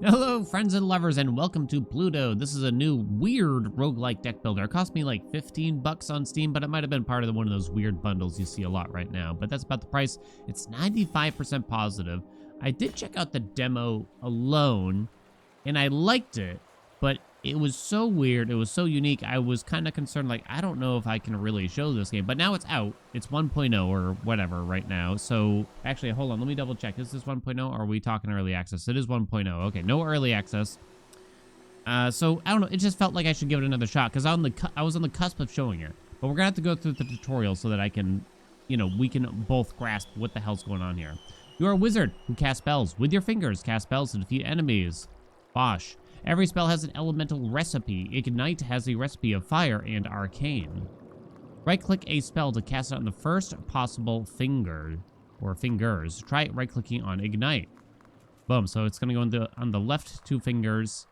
Hello, friends and lovers, and welcome to Pluto. This is a new weird roguelike deck builder. It cost me like 15 bucks on Steam, but it might have been part of one of those weird bundles you see a lot right now. But that's about the price. It's 95% positive. I did check out the demo alone, and I liked it, but it was so weird. It was so unique. I was kind of concerned, like, I don't know if I can really show this game. But now it's out. It's 1.0 or whatever right now. So, actually, hold on. Let me double check. Is this 1.0 or are we talking early access? It is 1.0. Okay, no early access. So, I don't know. It just felt like I should give it another shot because I was on the cusp of showing it. But we're going to have to go through the tutorial so that I can, we can both grasp what the hell's going on here. You are a wizard who casts spells. With your fingers, cast spells to defeat enemies. Bosh. Every spell has an elemental recipe. Ignite has a recipe of fire and arcane. Right-click a spell to cast it on the first possible finger or fingers. Try right-clicking on Ignite. Boom. So it's going to go on the left two fingers,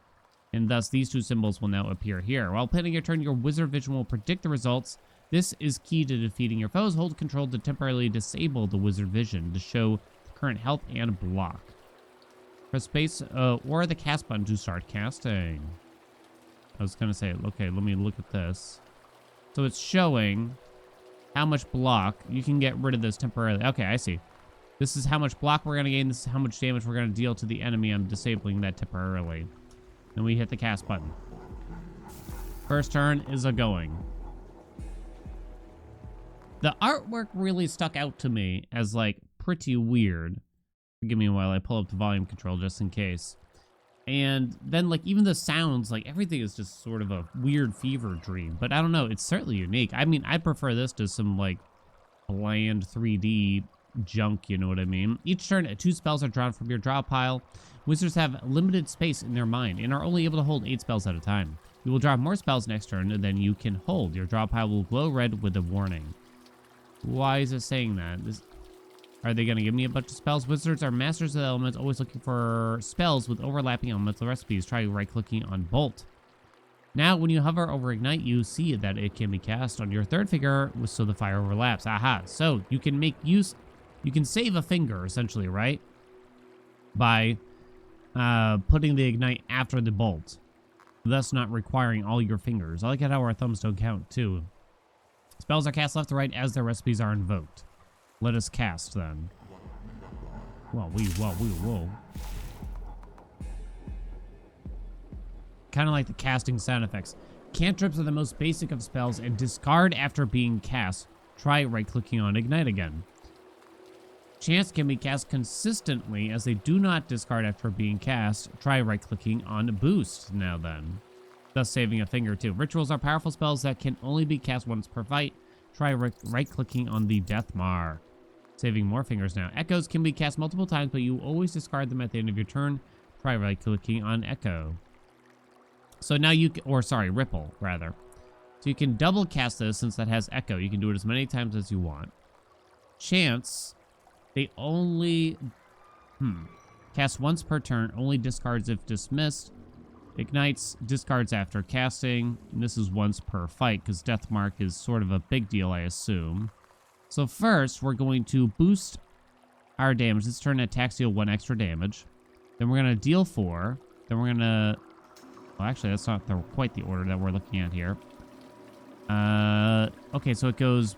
and thus these two symbols will now appear here. While planning your turn, your wizard vision will predict the results. This is key to defeating your foes. Hold control to temporarily disable the wizard vision to show the current health and block. Press space or the cast button to start casting. I was going to say, okay, let me look at this. So it's showing how much block. You can get rid of this temporarily. Okay, I see. This is how much block we're going to gain. This is how much damage we're going to deal to the enemy. I'm disabling that temporarily. Then we hit the cast button. First turn is a going. The artwork really stuck out to me as, like, pretty weird. Forgive me while I pull up the volume control just in case. And then, like, even the sounds, like, everything is just sort of a weird fever dream. But I don't know, it's certainly unique. I mean, I prefer this to some, like, bland 3D junk, you know what I mean? Each turn, 2 spells are drawn from your draw pile. Wizards have limited space in their mind and are only able to hold 8 spells at a time. You will draw more spells next turn than you can hold. Your draw pile will glow red with a warning. Why is it saying that? Are they going to give me a bunch of spells? Wizards are masters of the elements, always looking for spells with overlapping elemental recipes. Try right-clicking on Bolt. Now, when you hover over Ignite, you see that it can be cast on your third finger, so the fire overlaps. Aha! So, you can make use... You can save a finger, essentially, right? By putting the Ignite after the Bolt. Thus not requiring all your fingers. I like it how our thumbs don't count, too. Spells are cast left to right as their recipes are invoked. Let us cast, then. Whoa. Kind of like the casting sound effects. Cantrips are the most basic of spells and discard after being cast. Try right-clicking on Ignite again. Chants can be cast consistently as they do not discard after being cast. Try right-clicking on Boost now then. Thus saving a finger too. Rituals are powerful spells that can only be cast once per fight. Try right-clicking on the Death Mark. Saving more fingers now. Echoes can be cast multiple times, but you always discard them at the end of your turn. Try right-clicking on Echo. So now you can, Ripple, rather. So you can double cast this since that has Echo. You can do it as many times as you want. Chants, they only cast once per turn, only discards if dismissed. Ignites, discards after casting. And this is once per fight, because Death Mark is sort of a big deal, I assume. So first, we're going to boost our damage. This turn attacks deal 1 extra damage. Then we're going to deal 4. Then we're going to... Well, actually, that's not quite the order that we're looking at here. Okay, so it goes...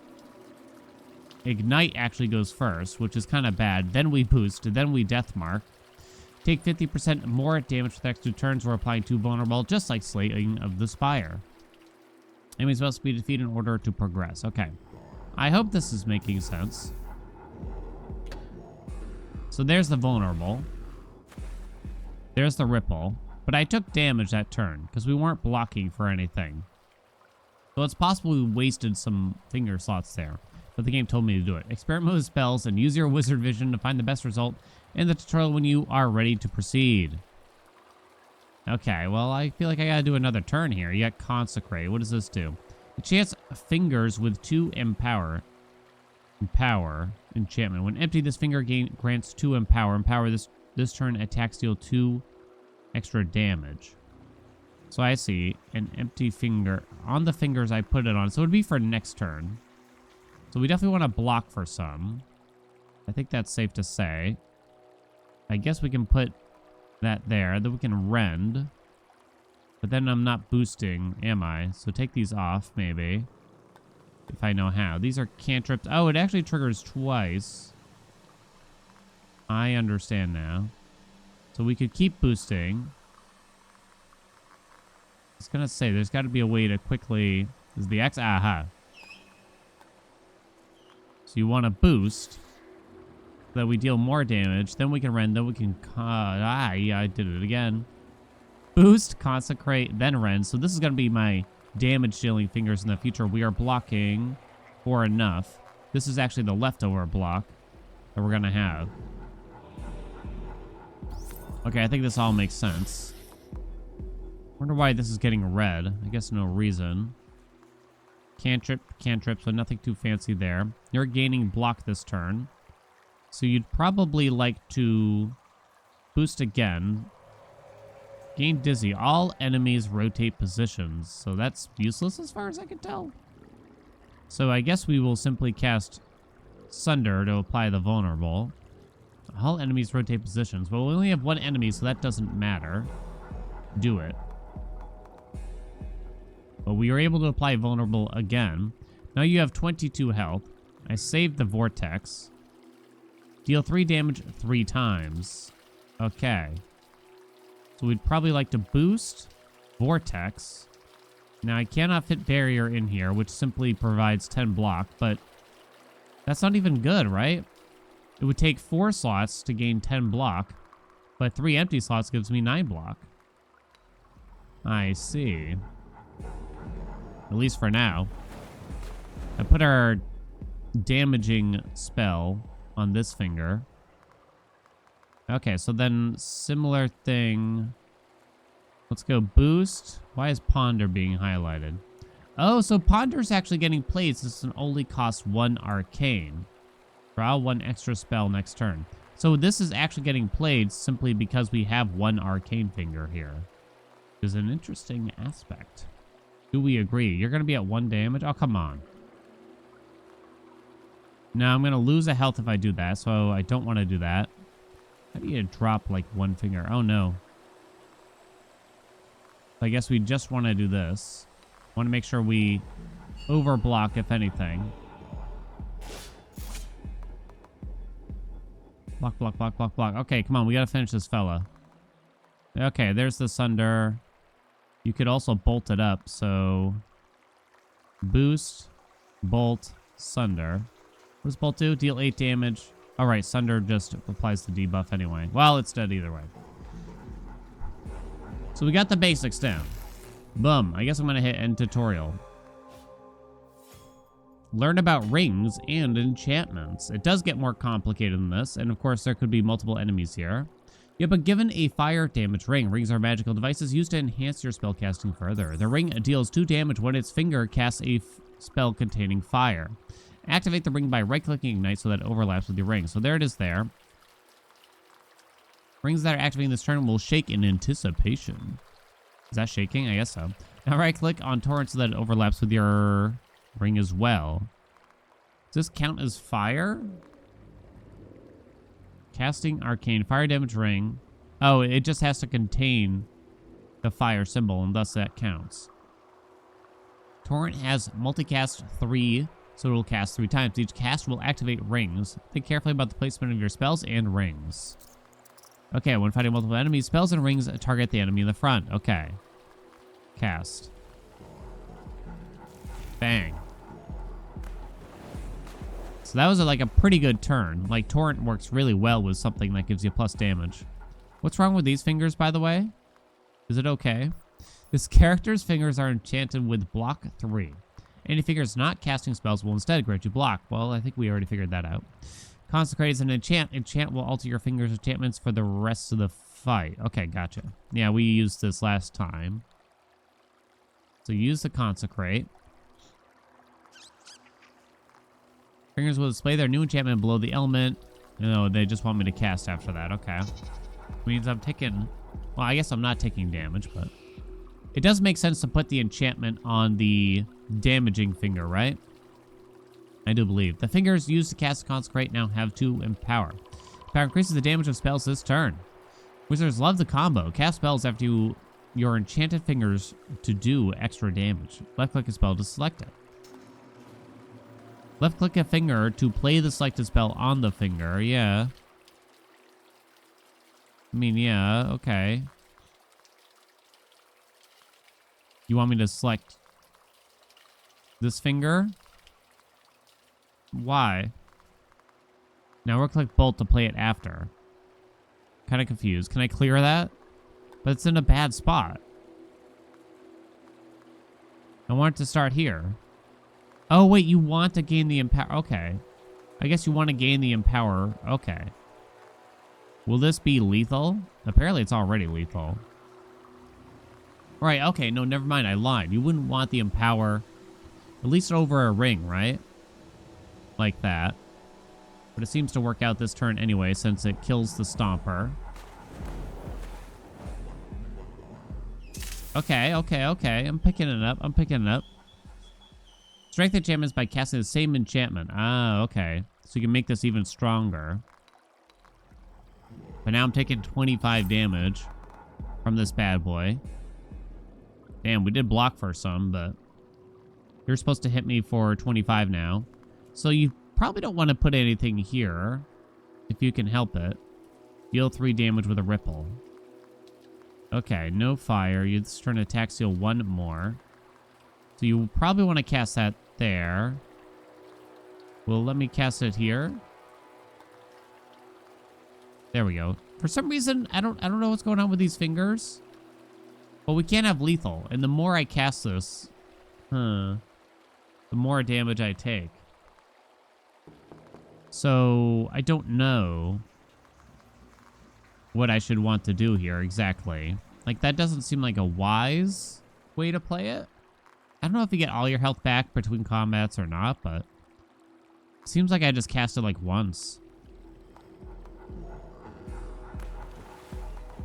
Ignite actually goes first, which is kind of bad. Then we boost. Then we Death Mark. Take 50% more damage for the next 2 turns. We're applying 2 vulnerable, just like Slinging of the Spire. Enemies must be defeated in order to progress. Okay. I hope this is making sense. So there's the vulnerable. There's the ripple. But I took damage that turn because we weren't blocking for anything. So it's possible we wasted some finger slots there. But the game told me to do it. Experiment with spells and use your wizard vision to find the best result in the tutorial when you are ready to proceed. Okay, well, I feel like I gotta do another turn here. You got Consecrate. What does this do? It chants fingers with 2 Empower. Empower. Enchantment. When empty, this finger grants 2 Empower. Empower this turn attacks deal 2 extra damage. So I see an empty finger. On the fingers I put it on. So it would be for next turn. So we definitely want to block for some. I think that's safe to say. I guess we can put that there. Then we can rend. But then I'm not boosting, am I? So take these off, maybe. If I know how. These are cantrips. Oh, it actually triggers twice. I understand now. So we could keep boosting. I was gonna say, there's got to be a way to quickly... Is the X? Aha. So you want to boost. So that we deal more damage. Then we can rend. Then we can... yeah, I did it again. Boost, consecrate, then rend. So this is going to be my damage dealing fingers in the future. We are blocking for enough. This is actually the leftover block that we're going to have. Okay, I think this all makes sense. Wonder why this is getting red. I guess no reason. Cantrip, so nothing too fancy there. You're gaining block this turn. So you'd probably like to boost again. Gain dizzy. All enemies rotate positions. So that's useless as far as I can tell. So I guess we will simply cast Sunder to apply the vulnerable. All enemies rotate positions. Well, we only have one enemy, so that doesn't matter. Do it. But we are able to apply vulnerable again. Now you have 22 health. I saved the vortex. Deal 3 damage 3 times. Okay. So we'd probably like to boost vortex. Now I cannot fit barrier in here, which simply provides 10 block, but that's not even good, right? It would take 4 slots to gain 10 block, but 3 empty slots gives me 9 block. I see. At least for now. I put our damaging spell on this finger. Okay, so then similar thing. Let's go boost. Why is Ponder being highlighted? Oh, so Ponder's actually getting played since it only costs 1 arcane. Draw 1 extra spell next turn. So this is actually getting played simply because we have 1 arcane finger here. Which is an interesting aspect. Do we agree? You're going to be at 1 damage? Oh, come on. Now I'm going to lose a health if I do that, so I don't want to do that. How do you drop like 1 finger? Oh, no. I guess we just want to do this. Want to make sure we overblock, if anything. Block, block, block, block, block. Okay, come on. We got to finish this fella. Okay, there's the Sunder. You could also bolt it up, so... Boost, bolt, Sunder. What does bolt do? Deal 8 damage. Alright, Sunder just applies the debuff anyway. Well, it's dead either way. So we got the basics down. Boom. I guess I'm going to hit end tutorial. Learn about rings and enchantments. It does get more complicated than this, and of course there could be multiple enemies here. You have been given a fire damage ring. Rings are magical devices used to enhance your spellcasting further. The ring deals 2 damage when its finger casts a spell containing fire. Activate the ring by right-clicking Ignite so that it overlaps with your ring. So there it is there. Rings that are activating this turn will shake in anticipation. Is that shaking? I guess so. Now right-click on Torrent so that it overlaps with your ring as well. Does this count as fire? Casting Arcane. Fire damage ring. Oh, it just has to contain the fire symbol, and thus that counts. Torrent has multicast 3, so it will cast 3 times. Each cast will activate rings. Think carefully about the placement of your spells and rings. Okay, when fighting multiple enemies, spells and rings target the enemy in the front. Okay. Cast. Bang. So that was like a pretty good turn. Like, Torrent works really well with something that gives you plus damage. What's wrong with these fingers, by the way? Is it okay? This character's fingers are enchanted with block 3. Any fingers not casting spells will instead grant you block. Well, I think we already figured that out. Consecrate is an enchant. Enchant will alter your fingers' enchantments for the rest of the fight. Okay, gotcha. Yeah, we used this last time. So use the Consecrate. Fingers will display their new enchantment below the element. No, they just want me to cast after that. Okay. Means I'm taking... Well, I guess I'm not taking damage, but... It does make sense to put the enchantment on the damaging finger, right? I do believe. The fingers used to cast Consecrate now have 2 Empower. Power increases the damage of spells this turn. Wizards love the combo. Cast spells after your enchanted fingers to do extra damage. Left-click a spell to select it. Left-click a finger to play the selected spell on the finger. Yeah. I mean, yeah, okay. You want me to select this finger? Why? Now right-click bolt to play it after. Kind of confused. Can I clear that? But it's in a bad spot. I want it to start here. Oh, wait, you want to gain the empower. Okay. I guess you want to gain the empower. Okay. Will this be lethal? Apparently it's already lethal. Right, okay, no, never mind. I lied. You wouldn't want the empower, at least over a ring, right? Like that. But it seems to work out this turn anyway, since it kills the Stomper. Okay. I'm picking it up. Strength enchantments by casting the same enchantment. Ah, okay. So you can make this even stronger. But now I'm taking 25 damage from this bad boy. Damn, we did block for some, but you're supposed to hit me for 25 now. So you probably don't want to put anything here if you can help it. Deal 3 damage with a ripple. Okay, no fire. You just turn attack seal 1 more. So you probably want to cast that there. Well, let me cast it here. There we go. For some reason, I don't know what's going on with these fingers. But we can't have lethal. And the more I cast this, the more damage I take. So I don't know what I should want to do here exactly. Like, that doesn't seem like a wise way to play it. I don't know if you get all your health back between combats or not, but it seems like I just cast it like once.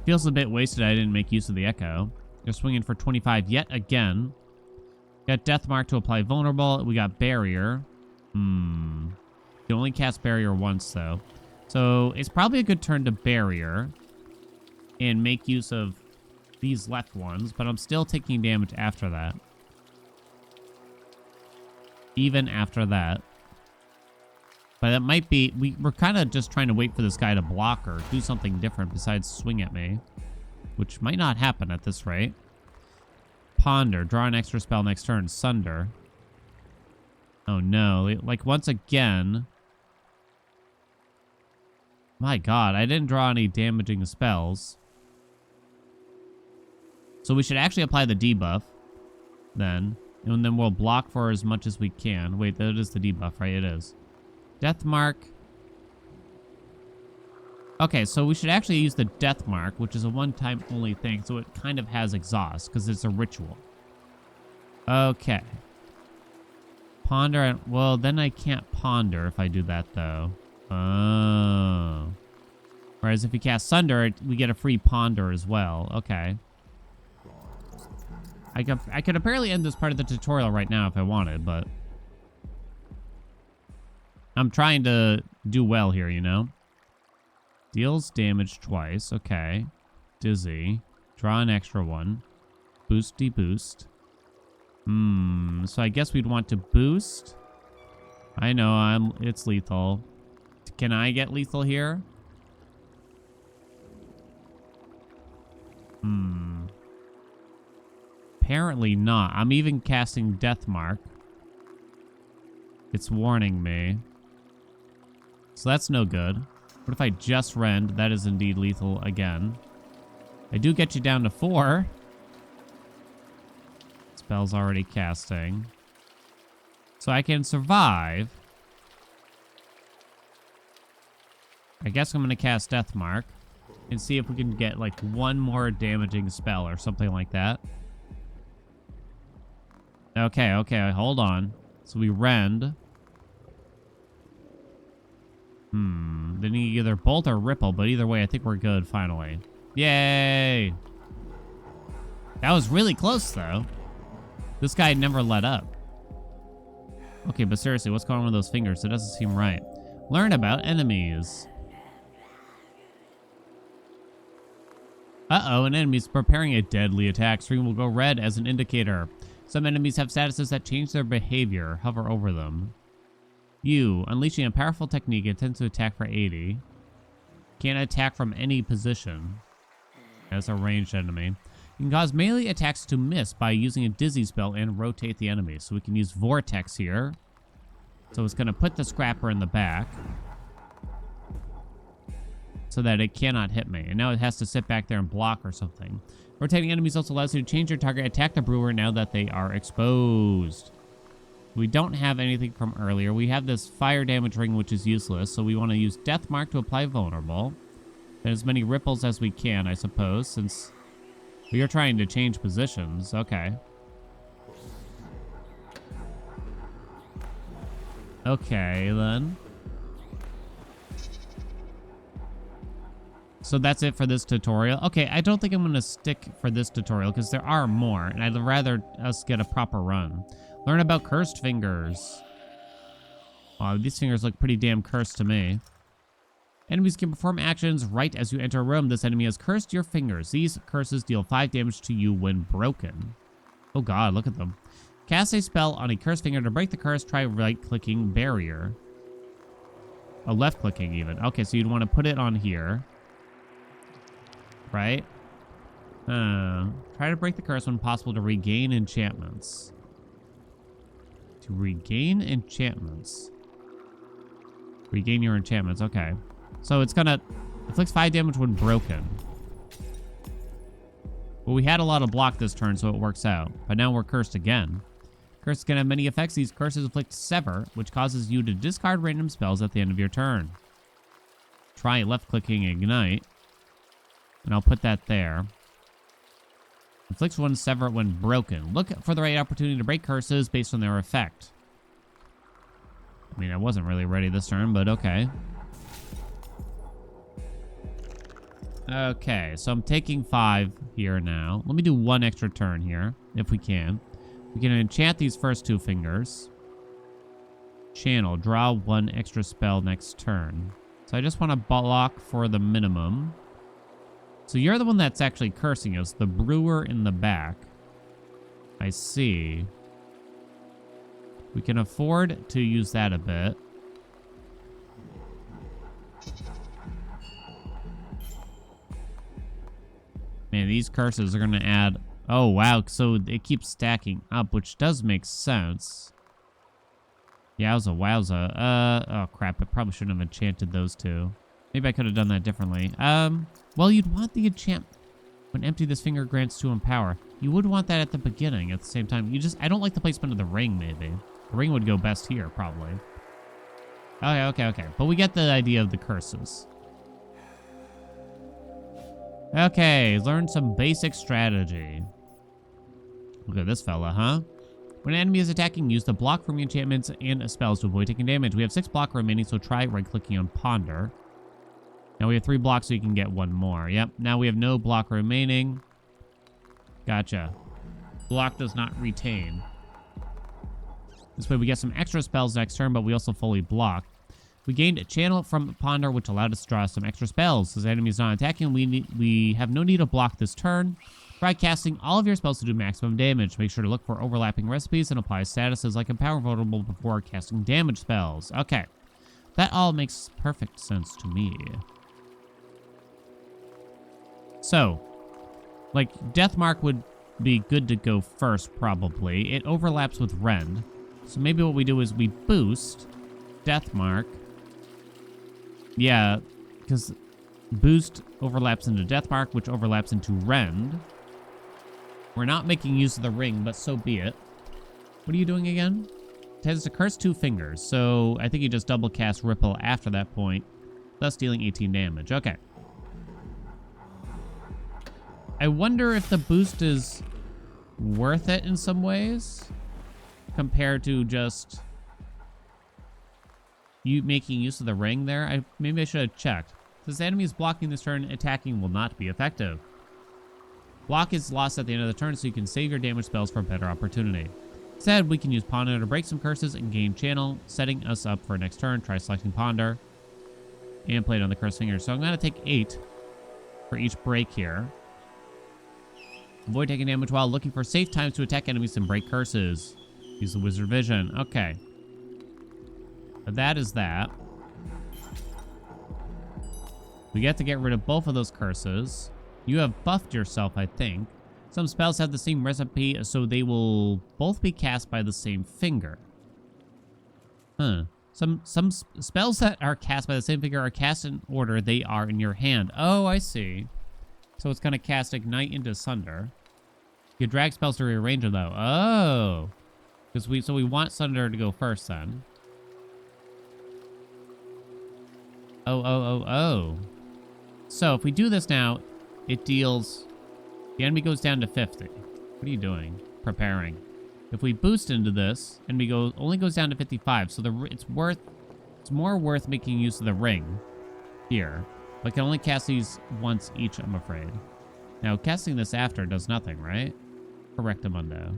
Feels a bit wasted I didn't make use of the echo. You're swinging for 25 yet again. Got Death Mark to apply vulnerable. We got Barrier. You only cast Barrier once, though. So it's probably a good turn to Barrier and make use of these left ones, but I'm still taking damage after that. Even after that. But that might be... We're kind of just trying to wait for this guy to block or do something different besides swing at me. Which might not happen at this rate. Ponder. Draw an extra spell next turn. Sunder. Oh no. Like, once again... My god, I didn't draw any damaging spells. So we should actually apply the debuff. Then. And then we'll block for as much as we can. Wait, that is the debuff, right? It is. Death Mark. Okay, so we should actually use the Death Mark, which is a one-time only thing, so it kind of has exhaust, because it's a ritual. Okay. Ponder, and, well, then I can't ponder if I do that, though. Oh. Whereas if we cast Sunder, we get a free ponder as well. Okay. I could apparently end this part of the tutorial right now if I wanted, but... I'm trying to do well here, you know? Deals damage twice. Okay. Dizzy. Draw an extra one. Boosty boost. So I guess we'd want to boost. I know, it's lethal. Can I get lethal here? Apparently not. I'm even casting Death Mark. It's warning me. So that's no good. What if I just rend? That is indeed lethal again. I do get you down to 4. Spell's already casting. So I can survive. I guess I'm going to cast Death Mark and see if we can get like one more damaging spell or something like that. Okay, hold on. So we rend. Then you either bolt or ripple, but either way, I think we're good finally. Yay! That was really close, though. This guy never let up. Okay, but seriously, what's going on with those fingers? It doesn't seem right. Learn about enemies. Uh-oh, an enemy's preparing a deadly attack. Screen will go red as an indicator. Some enemies have statuses that change their behavior. Hover over them. You, unleashing a powerful technique, intends to attack for 80. Can't attack from any position. As a ranged enemy. You can cause melee attacks to miss by using a dizzy spell and rotate the enemy. So we can use Vortex here. So it's going to put the scrapper in the back. So that it cannot hit me. And now it has to sit back there and block or something. Rotating enemies also allows you to change your target, attack the brewer now that they are exposed. We don't have anything from earlier. We have this fire damage ring, which is useless. So we want to use Death Mark to apply vulnerable. And as many ripples as we can, I suppose, since we are trying to change positions. Okay. Okay, then. So that's it for this tutorial. Okay, I don't think I'm going to stick for this tutorial because there are more, and I'd rather us get a proper run. Learn about cursed fingers. Wow, these fingers look pretty damn cursed to me. Enemies can perform actions right as you enter a room. This enemy has cursed your fingers. These curses deal 5 damage to you when broken. Oh god, look at them. Cast a spell on a cursed finger. To break the curse, try right-clicking barrier. Oh, left-clicking even. Okay, so you'd want to put it on here. Right? Try to break the curse when possible to regain enchantments. To regain enchantments. Regain your enchantments, okay. So it's gonna inflicts 5 damage when broken. Well, we had a lot of block this turn, so it works out. But now we're cursed again. Curses can have many effects. These curses inflict Sever, which causes you to discard random spells at the end of your turn. Try left-clicking Ignite. And I'll put that there. Inflicts 1 Sever when broken. Look for the right opportunity to break curses based on their effect. I mean, I wasn't really ready this turn, but okay. Okay, so I'm taking 5 here now. Let me do 1 extra turn here, if we can. We can enchant these first 2 fingers. Channel, draw 1 extra spell next turn. So I just want to block for the minimum. So you're the one that's actually cursing us, the brewer in the back. I see. We can afford to use that a bit. Man, these curses are going to add... Oh, wow. So it keeps stacking up, which does make sense. Yowza, wowza. Oh, crap. I probably shouldn't have enchanted those 2. Maybe I could have done that differently. Well, you'd want the enchant... When empty, this finger grants 2 empower. You would want that at the beginning at the same time. I don't like the placement of the ring, maybe. The ring would go best here, probably. Okay. But we get the idea of the curses. Okay, learn some basic strategy. Look at this fella, huh? When an enemy is attacking, use the block from enchantments and spells to avoid taking damage. We have 6 block remaining, so try right-clicking on Ponder. Now we have 3 blocks, so you can get 1 more. Yep, now we have no block remaining. Gotcha. Block does not retain. This way we get some extra spells next turn, but we also fully block. We gained a channel from Ponder, which allowed us to draw some extra spells. As the enemy is not attacking, we have no need to block this turn. Try casting all of your spells to do maximum damage. Make sure to look for overlapping recipes and apply statuses like Empower Vulnerable before casting damage spells. Okay. That all makes perfect sense to me. So, like, Death Mark would be good to go first, probably. It overlaps with Rend. So maybe what we do is we boost Death Mark. Yeah, because boost overlaps into Death Mark, which overlaps into Rend. We're not making use of the ring, but so be it. What are you doing again? It has to curse 2 fingers, so I think you just double cast Ripple after that point, thus dealing 18 damage. Okay. I wonder if the boost is worth it in some ways compared to just you making use of the ring there. Maybe I should have checked. Since the enemy is blocking this turn, attacking will not be effective. Block is lost at the end of the turn, so you can save your damage spells for a better opportunity. Instead, we can use Ponder to break some curses and gain channel, setting us up for next turn. Try selecting Ponder and play it on the cursed finger. So I'm going to take 8 for each break here. Avoid taking damage while looking for safe times to attack enemies and break curses. Use the wizard vision. Okay. But that is that. We get to get rid of both of those curses. You have buffed yourself, I think. Some spells have the same recipe, so they will both be cast by the same finger. Huh. Some spells that are cast by the same finger are cast in order they are in your hand. Oh, I see. So it's going to cast Ignite into Sunder. You drag spells to rearrange them, though. Oh. So we want Sunder to go first, then. Oh. So if we do this now, it deals... The enemy goes down to 50. What are you doing? Preparing. If we boost into this, and we only goes down to 55, so it's more worth making use of the ring here. But I can only cast these once each, I'm afraid. Now, casting this after does nothing, right? Correctamundo.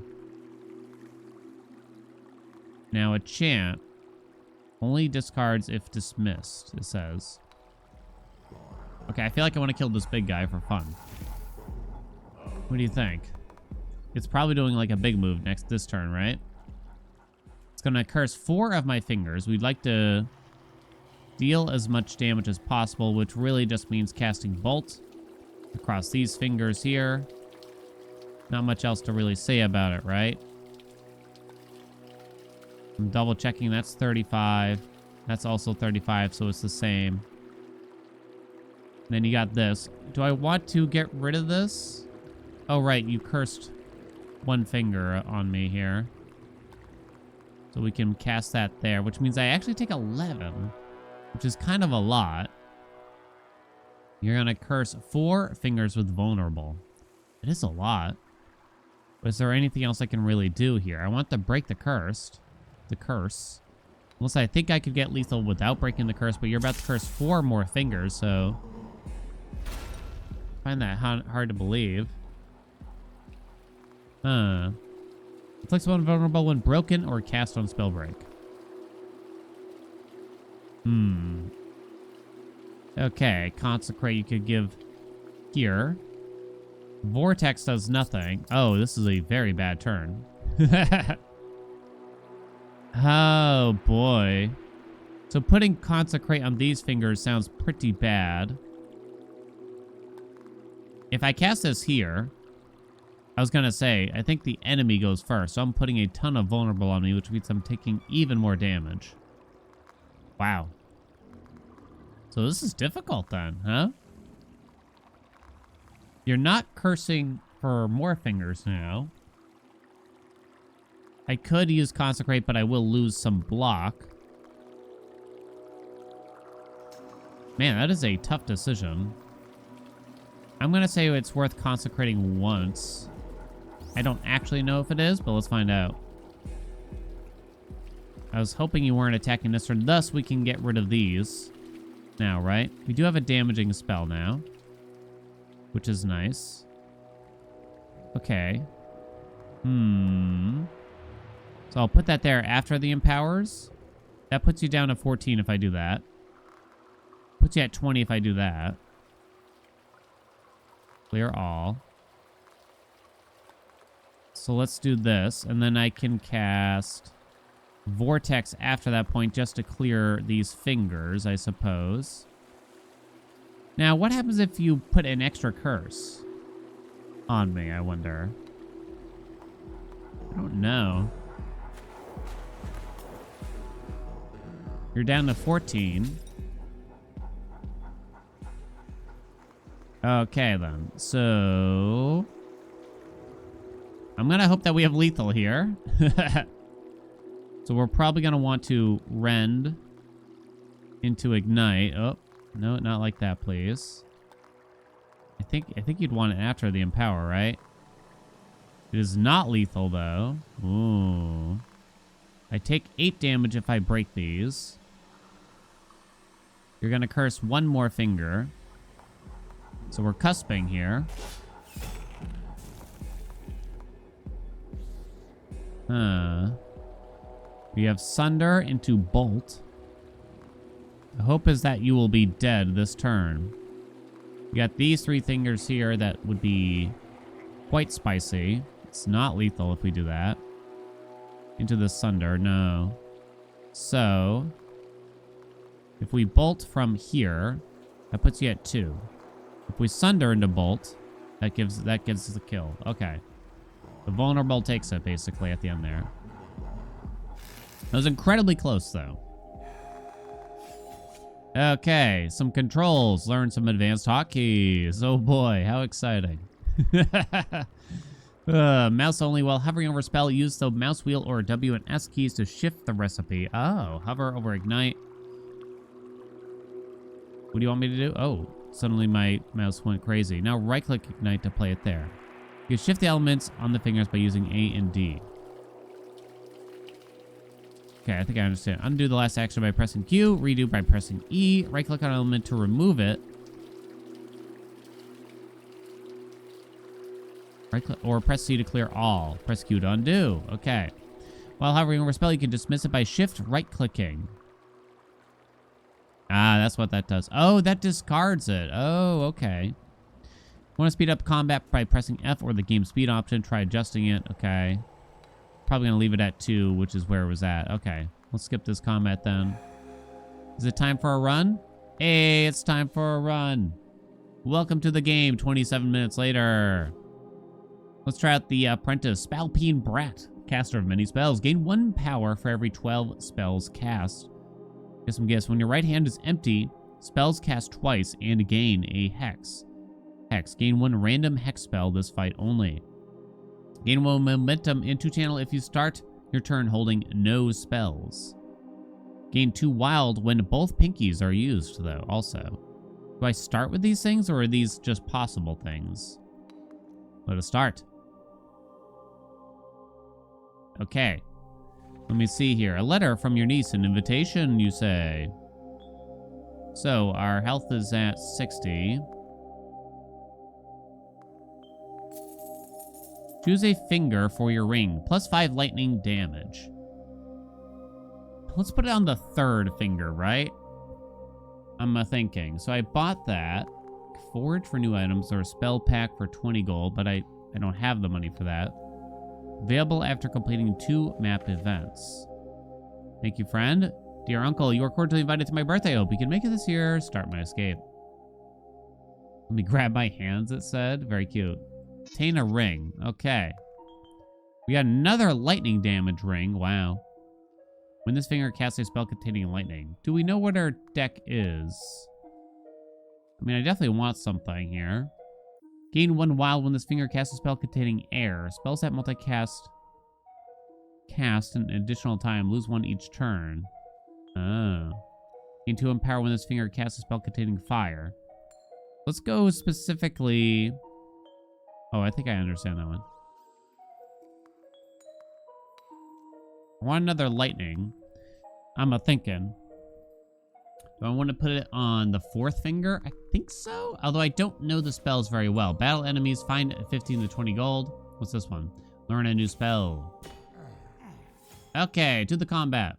Now, a chant only discards if dismissed, it says. Okay, I feel like I want to kill this big guy for fun. What do you think? It's probably doing like a big move this turn, right? It's going to curse 4 of my fingers. We'd like to deal as much damage as possible, which really just means casting Bolt across these fingers here. Not much else to really say about it, right? I'm double checking. That's 35. That's also 35, so it's the same. And then you got this. Do I want to get rid of this? Oh, right. You cursed 1 finger on me here. So we can cast that there, which means I actually take 11, which is kind of a lot. You're going to curse 4 fingers with vulnerable. It is a lot. But is there anything else I can really do here? I want to break the curse. Unless I think I could get lethal without breaking the curse, but you're about to curse 4 more fingers, so... I find that hard to believe. Inflicts one vulnerable when broken or cast on spellbreak. Okay, Consecrate you could give here. Vortex does nothing. Oh, this is a very bad turn. Oh, boy. So putting Consecrate on these fingers sounds pretty bad. If I cast this here, I was going to say, I think the enemy goes first. So I'm putting a ton of vulnerable on me, which means I'm taking even more damage. Wow. So this is difficult then, huh? You're not cursing for more fingers now. I could use Consecrate, but I will lose some block. Man, that is a tough decision. I'm going to say it's worth consecrating once. I don't actually know if it is, but let's find out. I was hoping you weren't attacking this turn, thus we can get rid of these now, right? We do have a damaging spell now, which is nice. Okay. So I'll put that there after the empowers. That puts you down to 14 if I do that. Puts you at 20 if I do that. Clear all. So let's do this, and then I can cast Vortex after that point just to clear these fingers, I suppose. Now, what happens if you put an extra curse on me, I wonder? I don't know. You're down to 14. Okay, then. So... I'm going to hope that we have lethal here. So we're probably going to want to rend into Ignite. Oh, no, not like that, please. I think you'd want it after the Empower, right? It is not lethal, though. Ooh. I take 8 damage if I break these. You're going to curse 1 more finger. So we're cusping here. We have Sunder into Bolt. The hope is that you will be dead this turn. We got these 3 fingers here that would be quite spicy. It's not lethal if we do that. Into the Sunder, no. So, if we bolt from here, that puts you at 2. If we Sunder into bolt, that gives us the kill. Okay. The vulnerable takes it, basically, at the end there. That was incredibly close, though. Okay, some controls. Learn some advanced hotkeys. Oh boy, how exciting. Mouse only while hovering over spell. Use the mouse wheel or W and S keys to shift the recipe. Oh, hover over ignite. What do you want me to do? Oh, suddenly my mouse went crazy. Now right-click ignite to play it there. You shift the elements on the fingers by using A and D. Okay, I think I understand. Undo the last action by pressing Q. Redo by pressing E. Right-click on an element to remove it. Right-click or press C to clear all. Press Q to undo. Okay. While hovering over a spell, you can dismiss it by shift right-clicking. Ah, that's what that does. Oh, that discards it. Oh, okay. Want to speed up combat by pressing F or the game speed option. Try adjusting it. Okay. Probably going to leave it at 2, which is where it was at. Okay. Let's skip this combat then. Is it time for a run? Hey, it's time for a run. Welcome to the game 27 minutes later. Let's try out the apprentice, Spalpine Brat, caster of many spells. Gain 1 power for every 12 spells cast. Get some guess. When your right hand is empty, spells cast twice and gain a hex. Gain 1 random hex spell this fight only. Gain 1 momentum in 2 channel if you start your turn holding no spells. Gain 2 wild when both pinkies are used, though, also. Do I start with these things, or are these just possible things? Let us start. Okay. Let me see here. A letter from your niece, an invitation, you say. So, our health is at 60. Choose a finger for your ring. +5 lightning damage. Let's put it on the 3rd finger, right? I'm thinking. So I bought that. Forage for new items or a spell pack for 20 gold, but I don't have the money for that. Available after completing 2 map events. Thank you, friend. Dear uncle, you are cordially invited to my birthday. I hope you can make it this year. Start my escape. Let me grab my hands, it said. Very cute. Obtain a ring. Okay. We got another lightning damage ring. Wow. When this finger casts a spell containing lightning. Do we know what our deck is? I mean, I definitely want something here. Gain 1 wild when this finger casts a spell containing air. Spells that multicast cast an additional time. Lose 1 each turn. Oh. Gain 2 empower when this finger casts a spell containing fire. Let's go specifically... Oh, I think I understand that one. I want another lightning. I'm thinking. Do I want to put it on the 4th finger? I think so. Although I don't know the spells very well. Battle enemies, find 15 to 20 gold. What's this one? Learn a new spell. Okay, to the combat.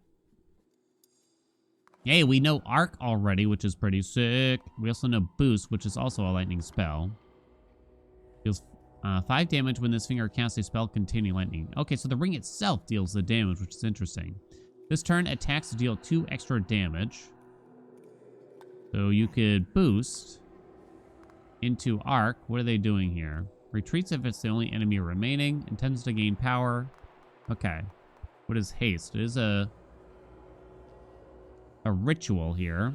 Hey, we know Arc already, which is pretty sick. We also know Boost, which is also a lightning spell. Deals 5 damage when this finger casts a spell containing lightning. Okay, so the ring itself deals the damage, which is interesting. This turn, attacks deal 2 extra damage. So you could boost into Arc. What are they doing here? Retreats if it's the only enemy remaining. Intends to gain power. Okay. What is haste? It is a ritual here.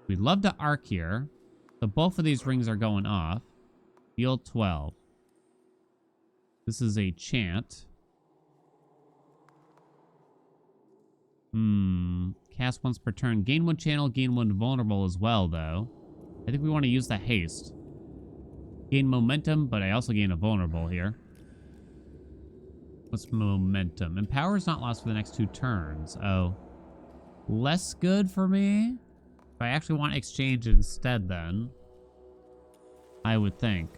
We'd love to Arc here. So both of these rings are going off. Deal 12. This is a chant. Cast once per turn. Gain 1 channel, gain 1 vulnerable as well, though. I think we want to use the haste. Gain momentum, but I also gain a vulnerable here. What's momentum? Empower is not lost for the next 2 turns. Oh. Less good for me? If I actually want exchange instead, then. I would think.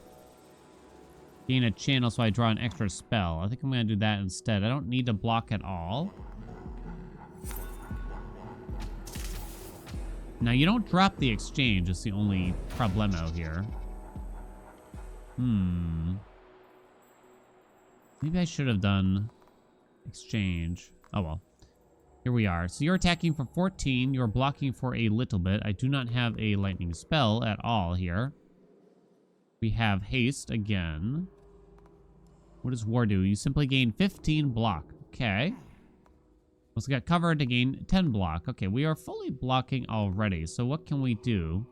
Gain a channel so I draw an extra spell. I think I'm going to do that instead. I don't need to block at all. Now, you don't drop the exchange. It's the only problemo here. Maybe I should have done exchange. Oh well. Here we are. So you're attacking for 14. You're blocking for a little bit. I do not have a lightning spell at all here. We have haste again. What does war do? You simply gain 15 block. Okay. Also got cover to gain 10 block. Okay, we are fully blocking already. So what can we do?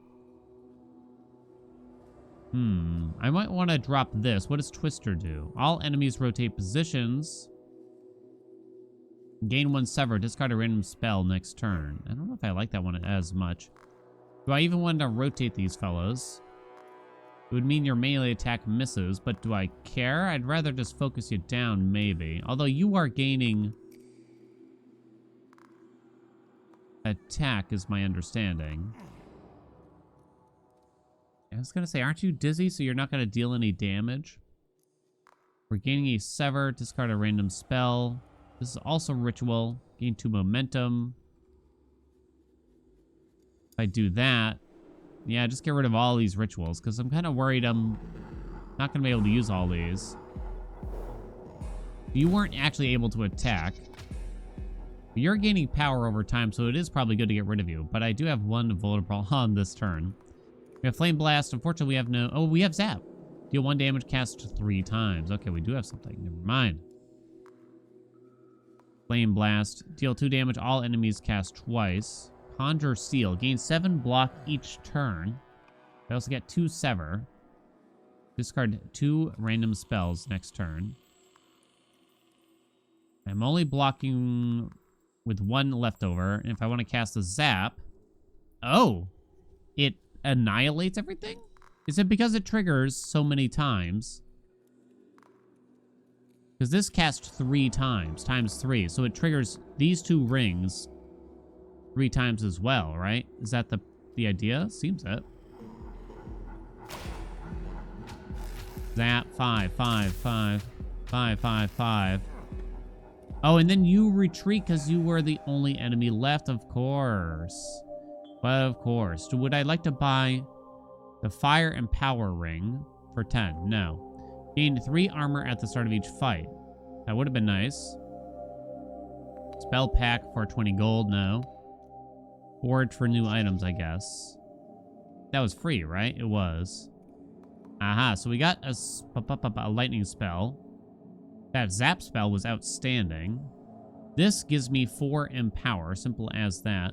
I might want to drop this. What does Twister do? All enemies rotate positions. Gain 1 sever. Discard a random spell next turn. I don't know if I like that one as much. Do I even want to rotate these fellows? It would mean your melee attack misses, but do I care? I'd rather just focus you down, maybe. Although you are gaining attack, is my understanding. I was going to say, aren't you dizzy, so you're not going to deal any damage? We're gaining a sever, discard a random spell. This is also ritual. Gain 2 momentum. If I do that, yeah, just get rid of all these rituals, because I'm kind of worried I'm not going to be able to use all these. You weren't actually able to attack. You're gaining power over time, so it is probably good to get rid of you. But I do have 1 vulnerable on this turn. We have Flame Blast. Unfortunately, we have no... Oh, we have Zap. Deal 1 damage, cast 3 times. Okay, we do have something. Never mind. Flame Blast. Deal 2 damage. All enemies cast twice. Conjure Seal. Gain 7 block each turn. I also get 2 Sever. Discard 2 random spells next turn. I'm only blocking with 1 leftover. And if I want to cast a Zap... Oh! It annihilates everything? Is it because it triggers so many times? Because this casts 3 times, times 3. So it triggers these 2 rings 3 times as well, right? Is that the idea? Seems it. Zap, 5, 5, 5, 5, 5, 5. Oh, and then you retreat because you were the only enemy left, of course. But of course. Would I like to buy the Fire and Power Ring for 10? No. Gain 3 armor at the start of each fight. That would have been nice. Spell pack for 20 gold? No. Forge for new items, I guess. That was free, right? It was. Aha, so we got a lightning spell. That zap spell was outstanding. This gives me 4 empower, simple as that.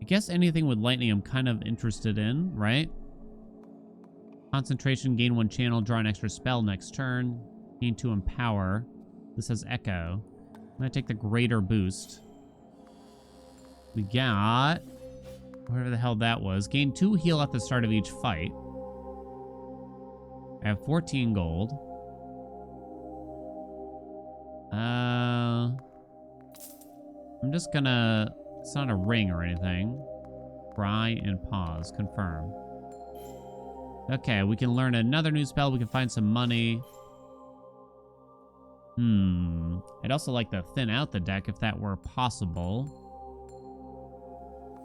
I guess anything with lightning I'm kind of interested in, right? Concentration, gain 1 channel, draw an extra spell next turn. Gain 2 empower. This has echo. I'm gonna take the greater boost. We got... whatever the hell that was. Gain 2 heal at the start of each fight. I have 14 gold. I'm just gonna... It's not a ring or anything. Try and pause. Confirm. Okay, we can learn another new spell. We can find some money. I'd also like to thin out the deck if that were possible.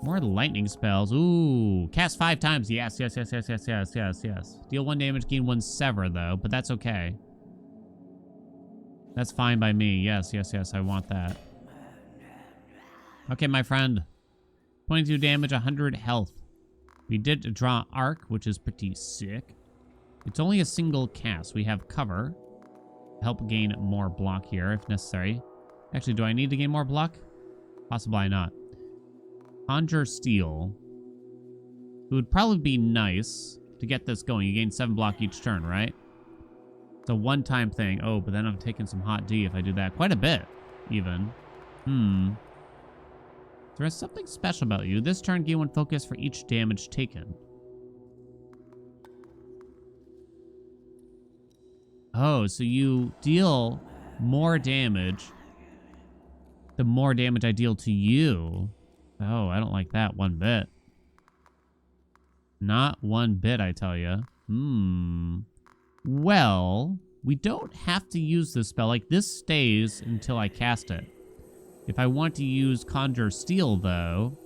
More lightning spells. Ooh, cast 5 times. Yes, yes, yes, yes, yes, yes, yes, yes. Deal 1 damage, gain 1 sever, though, but that's okay. That's fine by me. Yes, yes, yes, I want that. Okay, my friend. 22 damage, 100 health. We did draw Arc, which is pretty sick. It's only a single cast. We have cover. Help gain more block here, if necessary. Actually, do I need to gain more block? Possibly not. Conjure Steel. It would probably be nice to get this going. You gain 7 block each turn, right? It's a one-time thing. Oh, but then I'm taking some hot D if I do that. Quite a bit, even. There is something special about you. This turn, gain 1 focus for each damage taken. Oh, so you deal more damage the more damage I deal to you. Oh, I don't like that one bit. Not one bit, I tell you. Well, we don't have to use this spell. Like, this stays until I cast it. If I want to use Conjure Steel, though,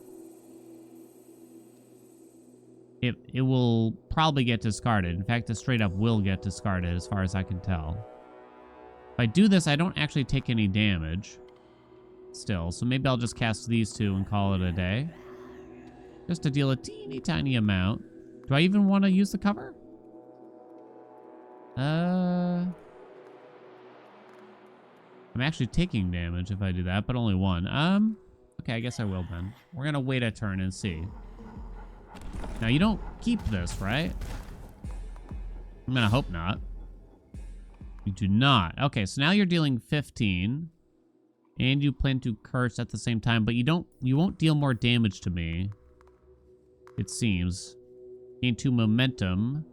it will probably get discarded. In fact, it straight up will get discarded, as far as I can tell. If I do this, I don't actually take any damage still. So maybe I'll just cast these two and call it a day. Just to deal a teeny tiny amount. Do I even want to use the cover? I'm actually taking damage if I do that, but only one. Okay, I guess I will then. We're gonna wait a turn and see. Now, you don't keep this, right? I'm gonna hope not. You do not. Okay, so now you're dealing 15. And you plan to curse at the same time, but you won't deal more damage to me. It seems. Gain 2 momentum.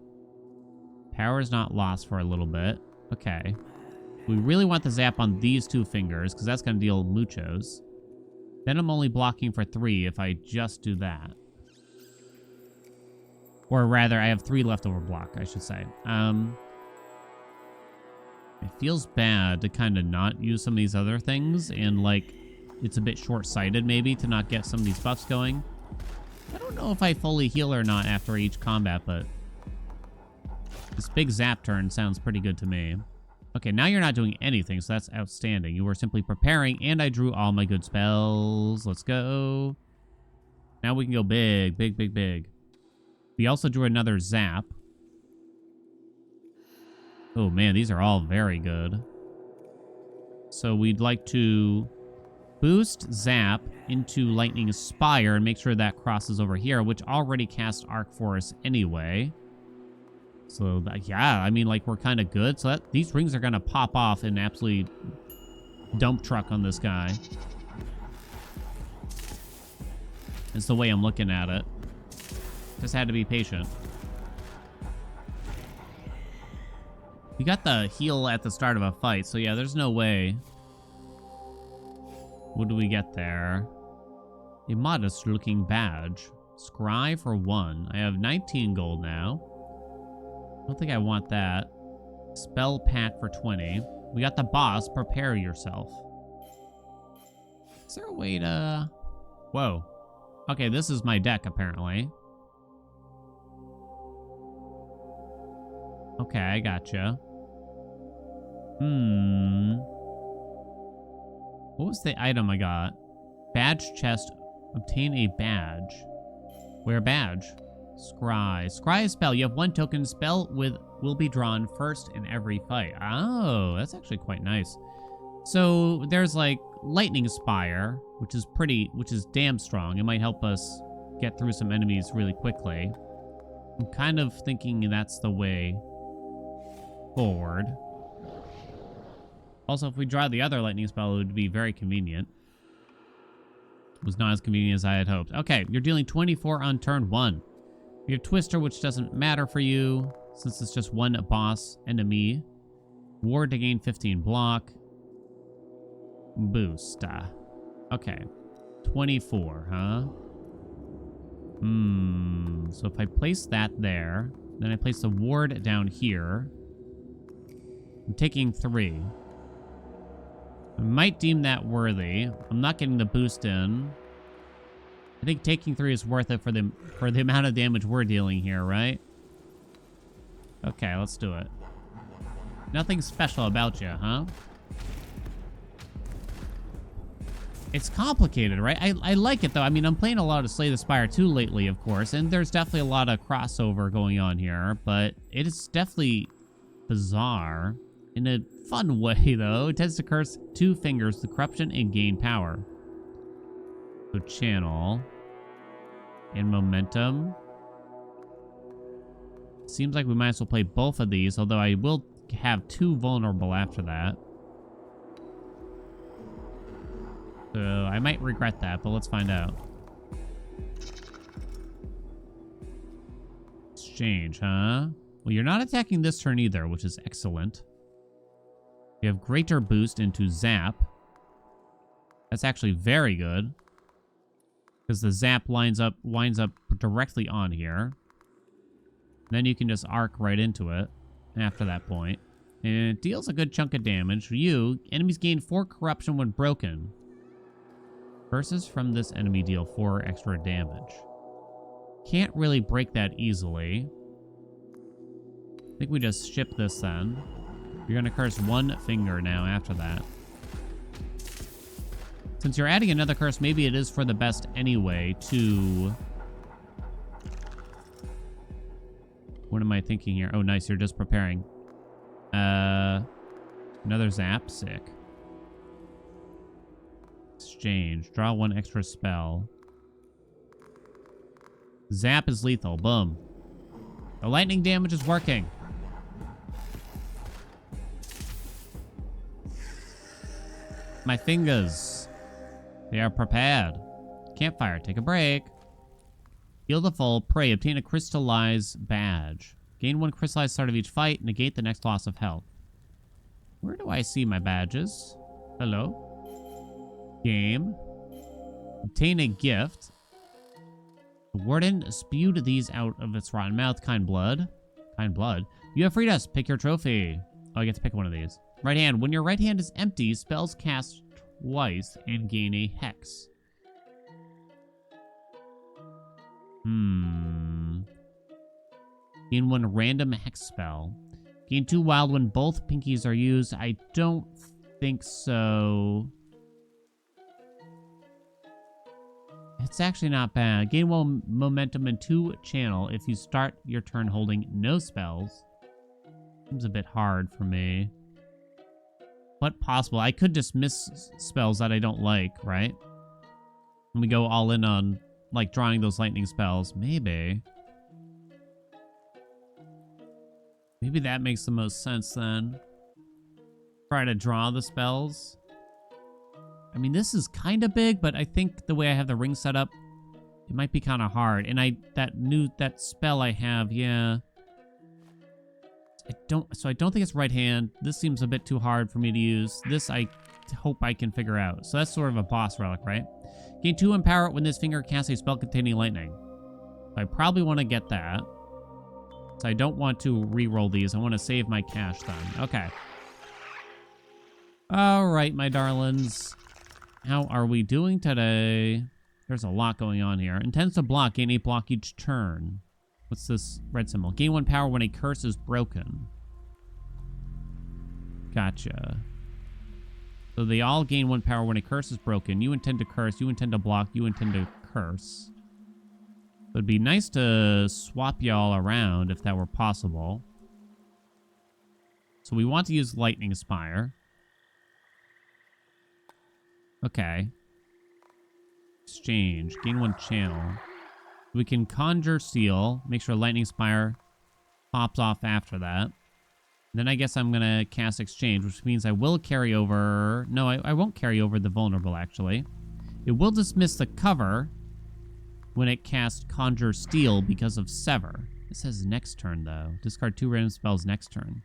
Power is not lost for a little bit. Okay. We really want the zap on these 2 fingers, because that's gonna deal muchos. Then I'm only blocking for 3 if I just do that. Or rather, I have 3 leftover block, I should say. It feels bad to kind of not use some of these other things, and like, it's a bit short-sighted maybe to not get some of these buffs going. I don't know if I fully heal or not after each combat, but this big zap turn sounds pretty good to me. Okay, now you're not doing anything, so that's outstanding. You were simply preparing, and I drew all my good spells. Let's go. Now we can go big, big, big, big. We also drew another zap. Oh man, these are all very good. So we'd like to boost Zap into Lightning Spire and make sure that crosses over here, which already cast Arc for us anyway. So yeah, I mean, like, we're kind of good. So these rings are going to pop off in absolute dump truck on this guy. It's the way I'm looking at it. Just had to be patient. We got the heal at the start of a fight, so yeah, there's no way. What do we get there? A modest-looking badge. Scry for 1. I have 19 gold now. I don't think I want that. Spell pack for 20. We got the boss. Prepare yourself. Is there a way to... Whoa. Okay, this is my deck, apparently. Okay, I gotcha. What was the item I got? Badge chest. Obtain a badge. Where badge? Scry. Scry a spell. You have 1 token. Spell will be drawn first in every fight. Oh, that's actually quite nice. So there's like Lightning Spire, which is damn strong. It might help us get through some enemies really quickly. I'm kind of thinking that's the way forward. Also, if we draw the other lightning spell, it would be very convenient. It was not as convenient as I had hoped. Okay, you're dealing 24 on turn 1. You have Twister, which doesn't matter for you, since it's just 1 boss enemy. Ward to gain 15 block. Boost. Okay. 24, huh? So if I place that there, then I place the ward down here. I'm taking 3. I might deem that worthy. I'm not getting the boost in. I think taking 3 is worth it for the amount of damage we're dealing here, right? Okay, let's do it. Nothing special about you, huh? It's complicated, right? I like it, though. I mean, I'm playing a lot of Slay the Spire 2 lately, of course, and there's definitely a lot of crossover going on here, but it is definitely bizarre. In a fun way, though. It tends to curse 2 fingers, the corruption, and gain power. So channel. And momentum. Seems like we might as well play both of these, although I will have 2 vulnerable after that. So I might regret that, but let's find out. Exchange, huh? Well, you're not attacking this turn either, which is excellent. You have greater boost into Zap. That's actually very good. Because the Zap winds up directly on here. Then you can just arc right into it after that point. And it deals a good chunk of damage. For you, enemies gain 4 corruption when broken. Versus from this enemy deal 4 extra damage. Can't really break that easily. I think we just ship this then. You're gonna curse one finger now after that. Since you're adding another curse, maybe it is for the best anyway to... What am I thinking here? Oh, nice. You're just preparing. Another zap. Sick. Exchange. Draw one extra spell. Zap is lethal. Boom. The lightning damage is working. My fingers. They are prepared. Campfire. Take a break. Heal the full. Pray. Obtain a crystallized badge. Gain one crystallized start of each fight. Negate the next loss of health. Where do I see my badges? Hello? Game. Obtain a gift. The warden spewed these out of its rotten mouth. Kind blood. Kind blood. You have freed us. Pick your trophy. Oh, I get to pick one of these. Right hand. When your right hand is empty, spells cast twice and gain a hex. Gain one random hex spell. Gain 2 wild when both pinkies are used. I don't think so. It's actually not bad. Gain 1 momentum and 2 channel if you start your turn holding no spells. Seems a bit hard for me. But possible. I could dismiss spells that I don't like, right? And we go all in on, like, drawing those lightning spells. Maybe. Maybe that makes the most sense then. Try to draw the spells. I mean, this is kind of big, but I think the way I have the ring set up, it might be kind of hard. And that spell I have, yeah. I don't think it's right hand. This seems a bit too hard for me to use. This I hope I can figure out. So that's sort of a boss relic, right? Gain 2 empower when this finger casts a spell containing lightning. So I probably want to get that. So I don't want to re-roll these. I want to save my cash then. Okay. All right, my darlings. How are we doing today? There's a lot going on here. Intends to block. Gain 8 block each turn. What's this red symbol? Gain 1 power when a curse is broken. Gotcha. So they all gain 1 power when a curse is broken. You intend to curse. You intend to block. You intend to curse. It'd be nice to swap y'all around if that were possible. So we want to use Lightning Spire. Okay. Exchange. Gain 1 channel. We can conjure seal. Make sure Lightning Spire pops off after that. Then I guess I'm going to cast Exchange, which means I will carry over... No, I won't carry over the vulnerable, actually. It will dismiss the cover when it casts Conjure Steel because of Sever. It says next turn, though. Discard 2 random spells next turn.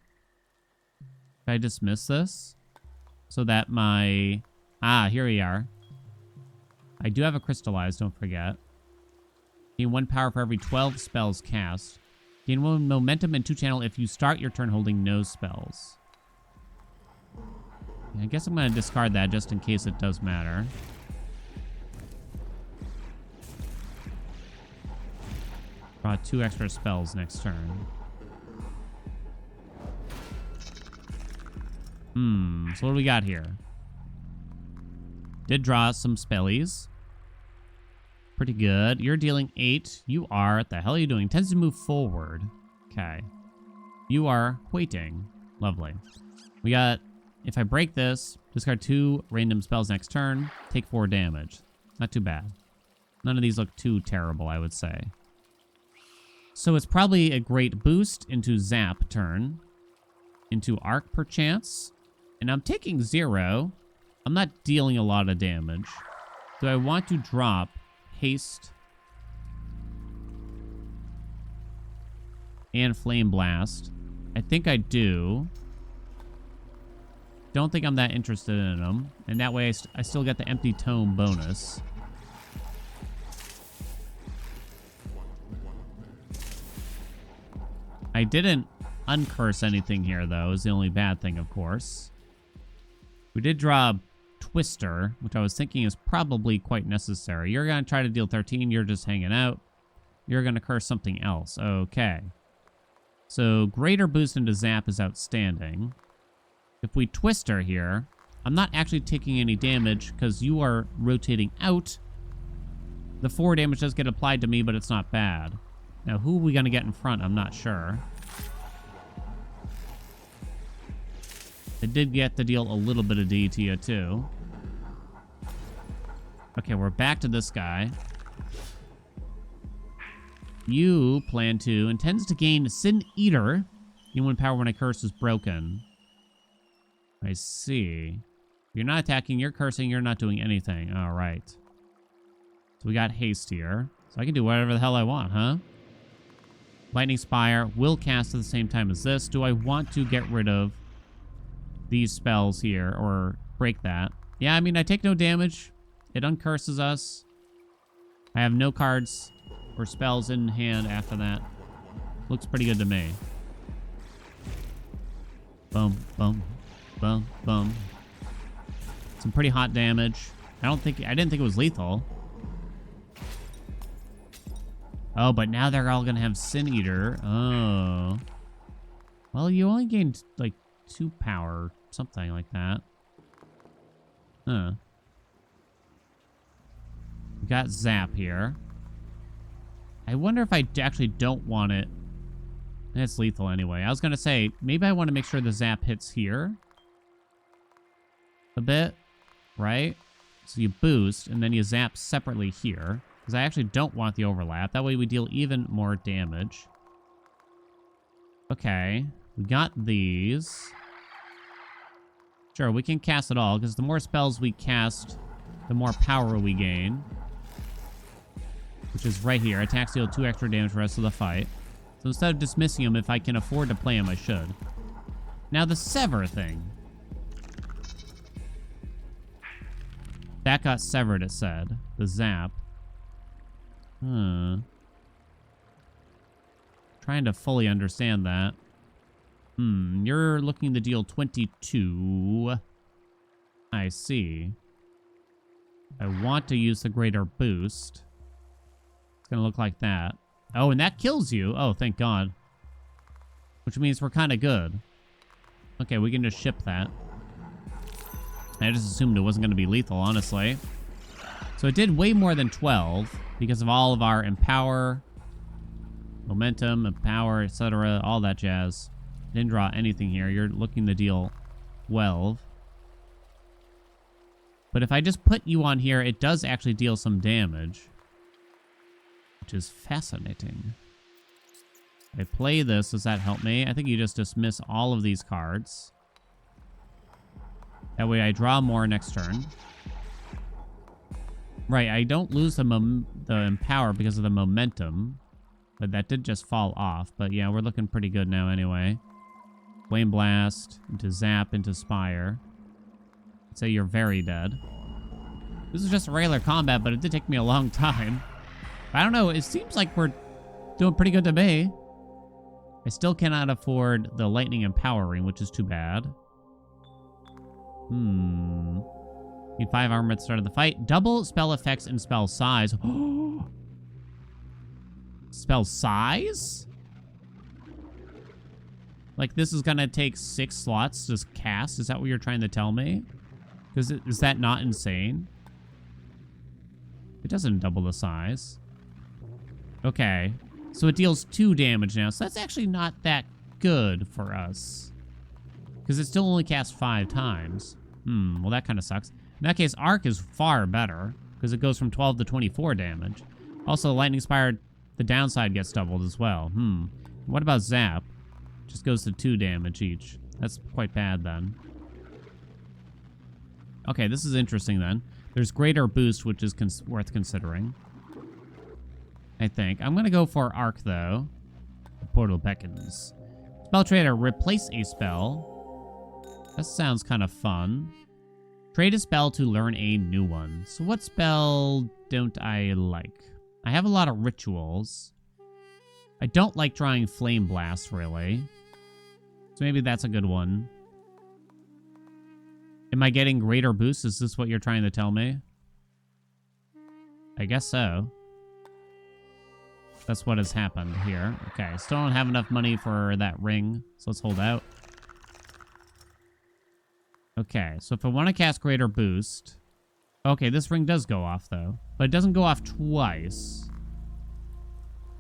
Can I dismiss this? So that my... Ah, here we are. I do have a Crystallize, don't forget. Gain 1 power for every 12 spells cast. Gain 1 momentum and 2 channel if you start your turn holding no spells. I guess I'm going to discard that just in case it does matter. Draw 2 extra spells next turn. So what do we got here? Did draw some spellies. Pretty good. You're dealing 8. You are. What the hell are you doing? Tends to move forward. Okay. You are waiting. Lovely. We got, if I break this, discard 2 random spells next turn. Take 4 damage. Not too bad. None of these look too terrible, I would say. So it's probably a great boost into Zap turn. Into Arc, perchance. And I'm taking 0. I'm not dealing a lot of damage. Do I want to drop Haste and Flame Blast? I think I do. Don't think I'm that interested in them. And that way I still get the Empty Tome bonus. I didn't uncurse anything here, though, is the only bad thing, of course. We did draw Twister, which I was thinking is probably quite necessary. You're going to try to deal 13. You're just hanging out. You're going to curse something else. Okay. So greater boost into Zap is outstanding. If we twist her here, I'm not actually taking any damage because you are rotating out. The 4 damage does get applied to me, but it's not bad. Now, who are we going to get in front? I'm not sure. It did get to deal a little bit of D to you, too. Okay, we're back to this guy. You plan to... Intends to gain Sin Eater. You win power when a curse is broken. I see. You're not attacking, you're cursing, you're not doing anything. All right. So we got haste here. So I can do whatever the hell I want, huh? Lightning Spire will cast at the same time as this. Do I want to get rid of these spells here or break that? Yeah, I mean, I take no damage. It uncurses us. I have no cards or spells in hand after that. Looks pretty good to me. Boom, boom, boom, boom. Some pretty hot damage. I didn't think it was lethal. Oh, but now they're all gonna have Sin Eater. Oh. Well, you only gained like 2 power, something like that. Huh. We got Zap here. I wonder if I actually don't want it. It's lethal anyway. I was gonna say, maybe I want to make sure the Zap hits here a bit, right? So you boost, and then you zap separately here. Because I actually don't want the overlap. That way we deal even more damage. Okay. We got these. Sure, we can cast it all, because the more spells we cast, the more power we gain. Which is right here. Attacks deal 2 extra damage for the rest of the fight. So instead of dismissing him, if I can afford to play him, I should. Now the Sever thing. That got severed, it said. The Zap. Trying to fully understand that. You're looking to deal 22. I see. I want to use the greater boost. It's gonna look like that. Oh, and that kills you. Oh, thank God. Which means we're kind of good. Okay, we can just ship that. I just assumed it wasn't going to be lethal, honestly. So it did way more than 12 because of all of our Empower, Momentum, Empower, etc., all that jazz. Didn't draw anything here. You're looking to deal 12. But if I just put you on here, it does actually deal some damage. Which is fascinating. If I play this, does that help me? I think you just dismiss all of these cards. That way I draw more next turn. Right, I don't lose the Empower because of the Momentum. But that did just fall off. But yeah, we're looking pretty good now anyway. Flame Blast, into Zap, into Spire. I'd say you're very dead. This is just regular combat, but it did take me a long time. I don't know, it seems like we're doing pretty good to me. I still cannot afford the Lightning Empowering, which is too bad. Need 5 armor at the start of the fight. Double spell effects and spell size. Spell size? Like, this is gonna take 6 slots to cast? Is that what you're trying to tell me? Is that not insane? It doesn't double the size. Okay. So it deals 2 damage now. So that's actually not that good for us. Because it still only casts 5 times. Well, that kind of sucks. In that case, Arc is far better. Because it goes from 12 to 24 damage. Also, Lightning Spire, the downside gets doubled as well. What about Zap? Just goes to 2 damage each. That's quite bad then. Okay, this is interesting then. There's greater boost, which is worth considering. I think. I'm going to go for Arc, though. The portal beckons. Spell Trader, replace a spell. That sounds kind of fun. Trade a spell to learn a new one. So what spell don't I like? I have a lot of rituals. I don't like drawing Flame Blast, really. So maybe that's a good one. Am I getting greater boost? Is this what you're trying to tell me? I guess so. That's what has happened here. Okay, still don't have enough money for that ring, so let's hold out. Okay, so if I want to cast Greater Boost... Okay, this ring does go off, though. But it doesn't go off twice.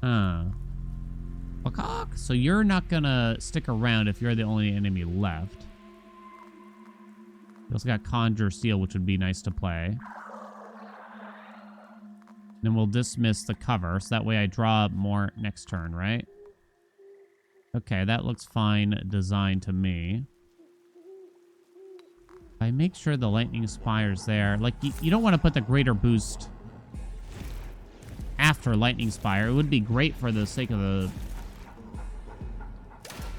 Huh. So you're not gonna stick around if you're the only enemy left. We also got Conjure Seal, which would be nice to play. Then we'll dismiss the cover, so that way I draw more next turn, right? Okay, that looks fine design to me. I make sure the Lightning Spire's there. Like, you don't want to put the Greater Boost after Lightning Spire. It would be great for the sake of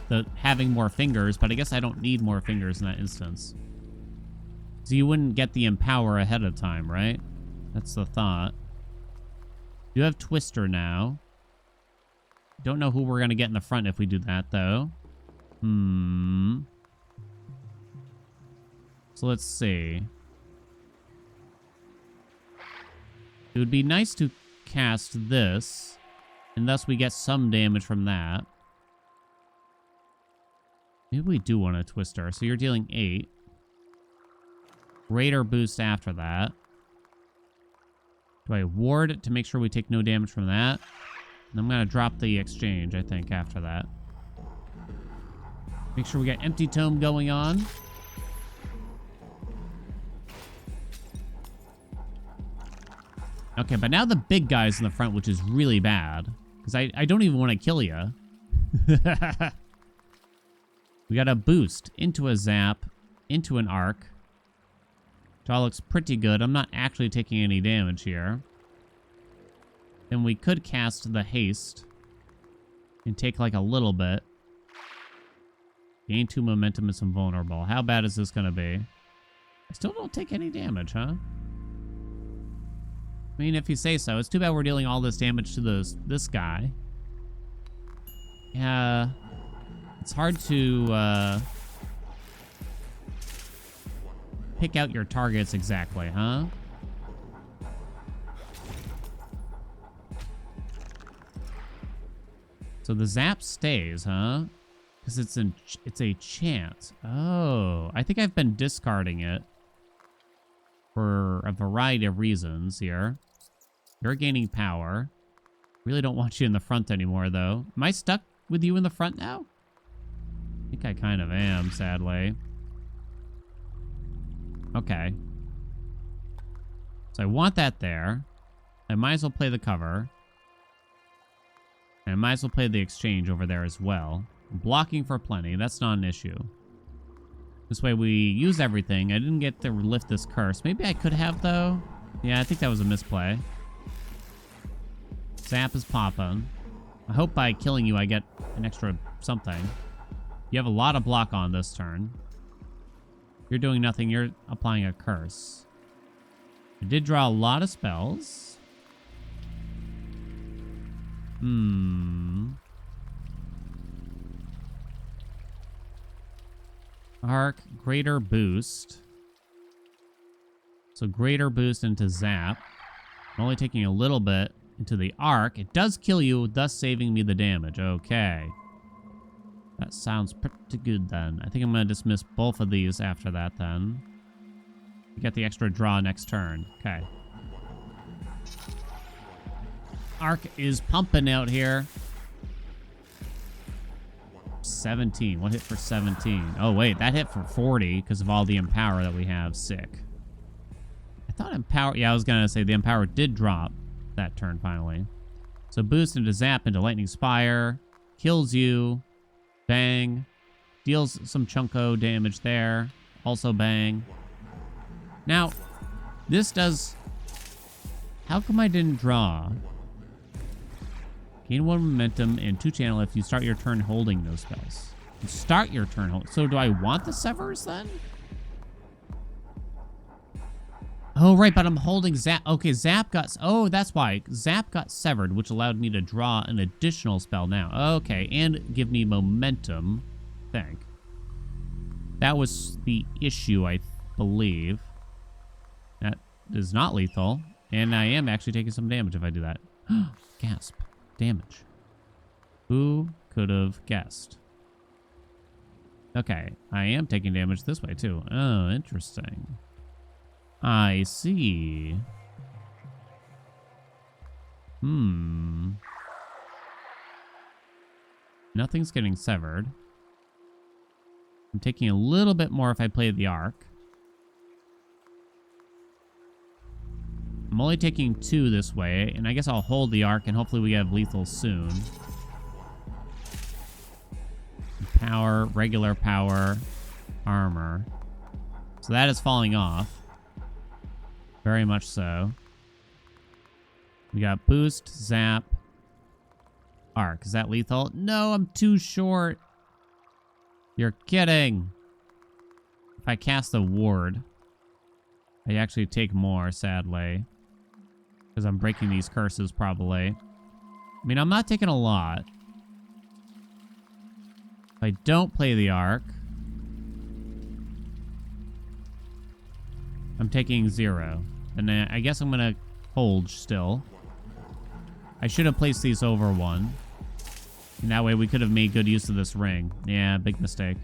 the having more fingers, but I guess I don't need more fingers in that instance. So you wouldn't get the Empower ahead of time, right? That's the thought. You have Twister now. Don't know who we're going to get in the front if we do that, though. So let's see. It would be nice to cast this, and thus we get some damage from that. Maybe we do want a Twister. So you're dealing 8. Greater Boost after that. Do I ward it to make sure we take no damage from that? And I'm going to drop the exchange, I think, after that. Make sure we got Empty Tome going on. Okay, but now the big guy's in the front, which is really bad. Because I don't even want to kill you. We got a boost into a zap, into an arc. It all looks pretty good. I'm not actually taking any damage here. Then we could cast the haste and take like a little bit. Gain 2 momentum and some vulnerable. How bad is this going to be? I still don't take any damage, huh? I mean, if you say so. It's too bad we're dealing all this damage to this guy. Yeah. It's hard to pick out your targets exactly, huh? So the zap stays, huh? Because it's a chance. Oh, I think I've been discarding it for a variety of reasons here. You're gaining power. Really don't want you in the front anymore, though. Am I stuck with you in the front now? I think I kind of am, sadly. Okay. So I want that there. I might as well play the cover. And I might as well play the exchange over there as well. I'm blocking for plenty. That's not an issue. This way we use everything. I didn't get to lift this curse. Maybe I could have, though. Yeah, I think that was a misplay. Zap is popping. I hope by killing you I get an extra something. You have a lot of block on this turn. You're doing nothing. You're applying a curse. I did draw a lot of spells. Arc, greater boost. So greater boost into zap. I'm only taking a little bit into the arc. It does kill you, thus saving me the damage. Okay. That sounds pretty good then. I think I'm going to dismiss both of these after that then. You get the extra draw next turn. Okay. Arc is pumping out here. 17. What hit for 17? Oh, wait. That hit for 40 because of all the Empower that we have. Sick. I thought Empower... Yeah, I was going to say the Empower did drop that turn finally. So boost into zap into Lightning Spire. Kills you. Bang. Deals some chunko damage there. Also bang. Now, this does... How come I didn't draw? Gain 1 momentum and 2 channel if you start your turn holding those spells. You start your turn holding. So do I want the Severs then? Oh, right, but I'm holding Zap. Okay, Zap got... Oh, that's why. Zap got severed, which allowed me to draw an additional spell now. Okay, and give me momentum, I think. That was the issue, I believe. That is not lethal. And I am actually taking some damage if I do that. Gasp. Damage. Who could have guessed? Okay, I am taking damage this way too. Oh, interesting. I see. Nothing's getting severed. I'm taking a little bit more if I play the arc. I'm only taking 2 this way, and I guess I'll hold the arc, and hopefully we have lethal soon. Power, regular power, armor. So that is falling off. Very much so. We got boost, zap, arc. Is that lethal? No, I'm too short. You're kidding. If I cast the ward, I actually take more, sadly. Because I'm breaking these curses, probably. I mean, I'm not taking a lot. If I don't play the arc, I'm taking 0. And then I guess I'm going to hold still. I should have placed these over 1. And that way we could have made good use of this ring. Yeah, big mistake.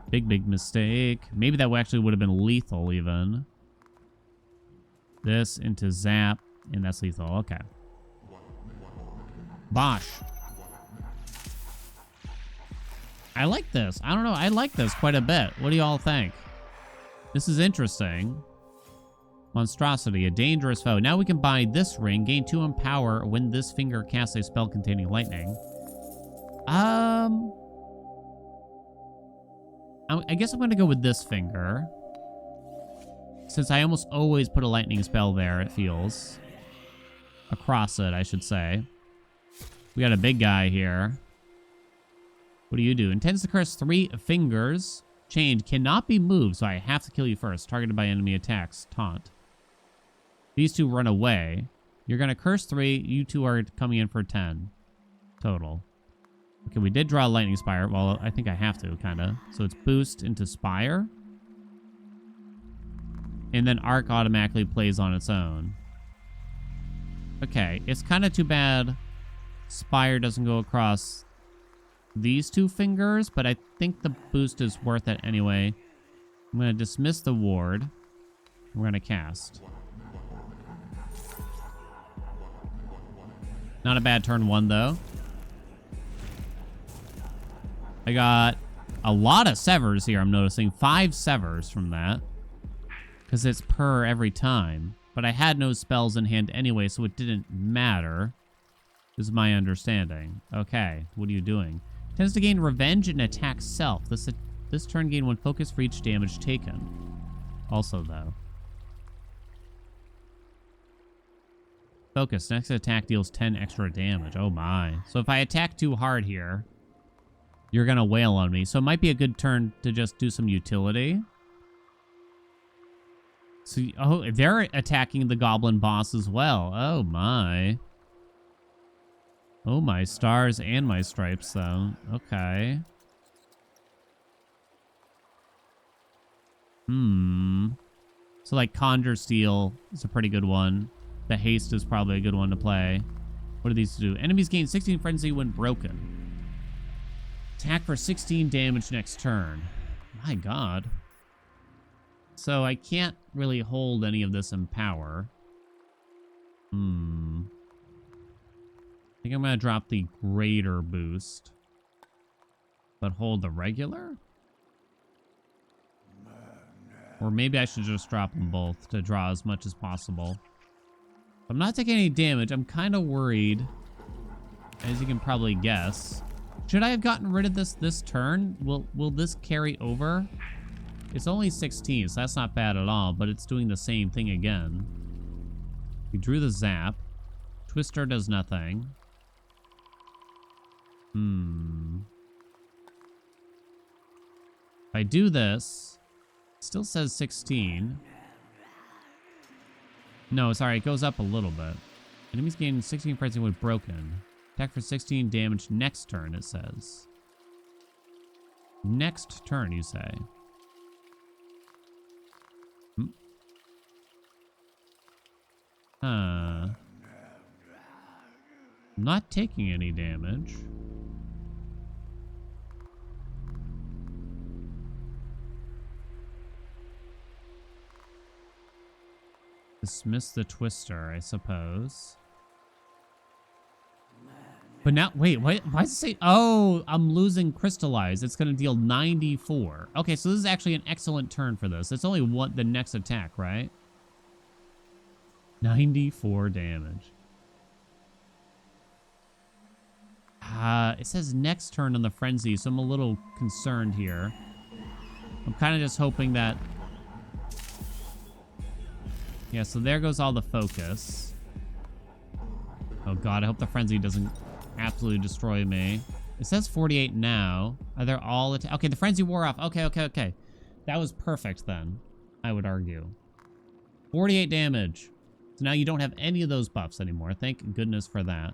Big mistake. Maybe that actually would have been lethal, even. This into zap, and that's lethal. Okay. Bosh. I like this. I don't know. I like this quite a bit. What do y'all think? This is interesting. Monstrosity, a dangerous foe. Now we can buy this ring. Gain 2 in power when this finger casts a spell containing lightning. I guess I'm going to go with this finger. Since I almost always put a lightning spell there, it feels. Across it, I should say. We got a big guy here. What do you do? Intends to curse 3 fingers. Chained. Cannot be moved, so I have to kill you first. Targeted by enemy attacks. Taunt. These 2 run away. You're going to curse 3. You 2 are coming in for 10. Total. Okay, we did draw a lightning spire. Well, I think I have to, kind of. So it's boost into spire. And then arc automatically plays on its own. Okay, it's kind of too bad spire doesn't go across these 2 fingers, but I think the boost is worth it anyway. I'm going to dismiss the ward. We're going to cast. Not a bad turn 1, though. I got a lot of severs here, I'm noticing. 5 severs from that. Because it's per every time. But I had no spells in hand anyway, so it didn't matter. Is my understanding. Okay, what are you doing? Tends to gain revenge and attack self. This turn gain 1 focus for each damage taken. Also, though. Focus. Next attack deals 10 extra damage. Oh my. So if I attack too hard here, you're going to wail on me. So it might be a good turn to just do some utility. So, oh, they're attacking the goblin boss as well. Oh my. Oh my stars and my stripes, though. Okay. So, like, Conjure Steel is a pretty good one. The Haste is probably a good one to play. What do these do? Enemies gain 16 Frenzy when broken. Attack for 16 damage next turn. My god. So I can't really hold any of this in power. I think I'm going to drop the greater boost. But hold the regular? Or maybe I should just drop them both to draw as much as possible. I'm not taking any damage. I'm kind of worried, as you can probably guess. Should I have gotten rid of this turn? Will this carry over? It's only 16, so that's not bad at all, but it's doing the same thing again. We drew the zap. Twister does nothing. If I do this, it still says 16. No, sorry, it goes up a little bit. Enemies gain 16 frenzy when broken. Attack for 16 damage next turn, it says. Next turn, you say. I'm not taking any damage. Dismiss the twister, I suppose. But now, wait, why does it say, oh, I'm losing crystallize. It's going to deal 94. Okay, so this is actually an excellent turn for this. It's only the next attack, right? 94 damage. It says next turn on the frenzy, so I'm a little concerned here. I'm kind of just hoping that... Yeah, so there goes all the focus. Oh god, I hope the frenzy doesn't absolutely destroy me. It says 48 now. Are they all... Okay, the frenzy wore off. Okay. That was perfect then, I would argue. 48 damage. So now you don't have any of those buffs anymore. Thank goodness for that.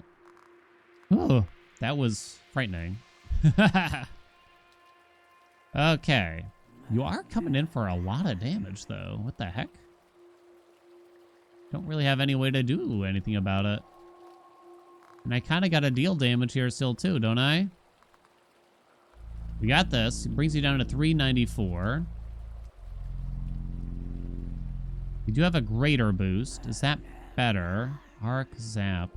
Oh, that was frightening. Okay. You are coming in for a lot of damage, though. What the heck? Don't really have any way to do anything about it. And I kind of got to deal damage here still, too, don't I? We got this. It brings you down to 394. We do have a greater boost. Is that better? Arc Zap.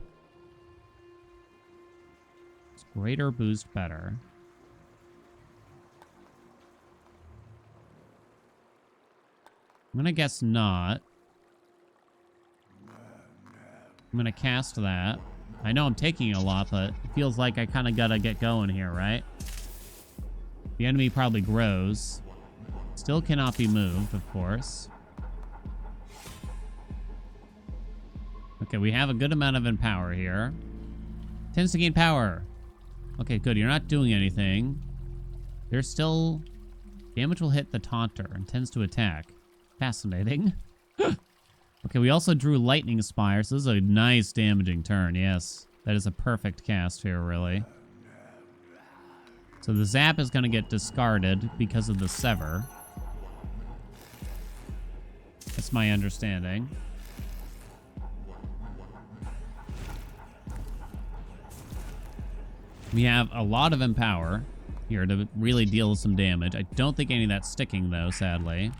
Is greater boost better? I'm going to guess not. I'm going to cast that. I know I'm taking a lot, but it feels like I kind of got to get going here, right? The enemy probably grows. Still cannot be moved, of course. Okay, we have a good amount of empower here. Tends to gain power. Okay, good. You're not doing anything. There's still... Damage will hit the taunter and tends to attack. Fascinating. Okay, we also drew Lightning Spire, so this is a nice damaging turn, yes. That is a perfect cast here, really. So the Zap is going to get discarded because of the Sever. That's my understanding. We have a lot of Empower here to really deal some damage. I don't think any of that's sticking, though, sadly.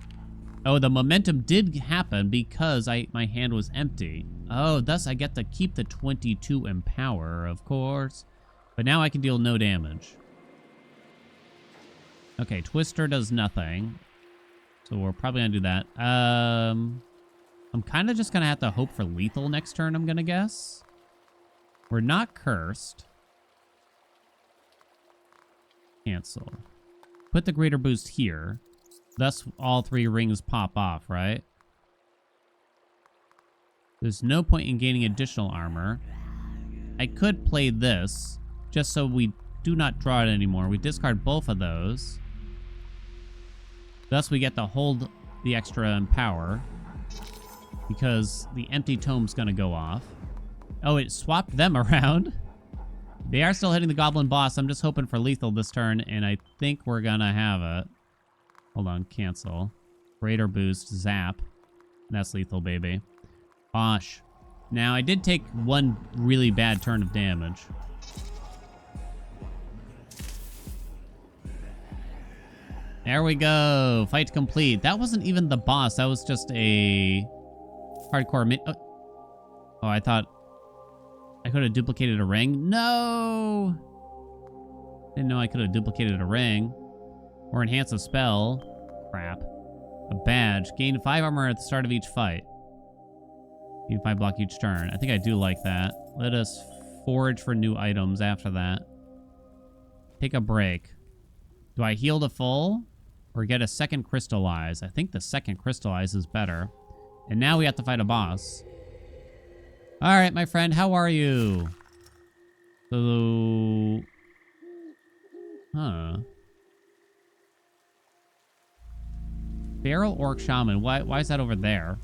Oh, the momentum did happen because my hand was empty. Oh, thus I get to keep the 22 Empower, of course. But now I can deal no damage. Okay, Twister does nothing. So we're probably going to do that. I'm kind of just going to have to hope for lethal next turn, I'm going to guess. We're not cursed. Cancel. Put the greater boost here. Thus, all 3 rings pop off, right? There's no point in gaining additional armor. I could play this, just so we do not draw it anymore. We discard both of those. Thus, we get to hold the extra Empower, because the empty tome's going to go off. Oh, it swapped them around. They are still hitting the goblin boss. I'm just hoping for lethal this turn, and I think we're going to have it. Hold on, cancel. Greater boost, Zap. That's lethal, baby. Gosh. Now, I did take one really bad turn of damage. There we go. Fight complete. That wasn't even the boss. That was just a hardcore... Oh, I thought I could have duplicated a ring. No! Didn't know I could have duplicated a ring. Or enhance a spell. Crap. A badge. Gain 5 armor at the start of each fight. Gain 5 block each turn. I think I do like that. Let us forage for new items after that. Take a break. Do I heal to full? Or get a second crystallize? I think the second crystallize is better. And now we have to fight a boss. Alright, my friend. How are you? So... Huh... Feral Orc Shaman. Why is that over there?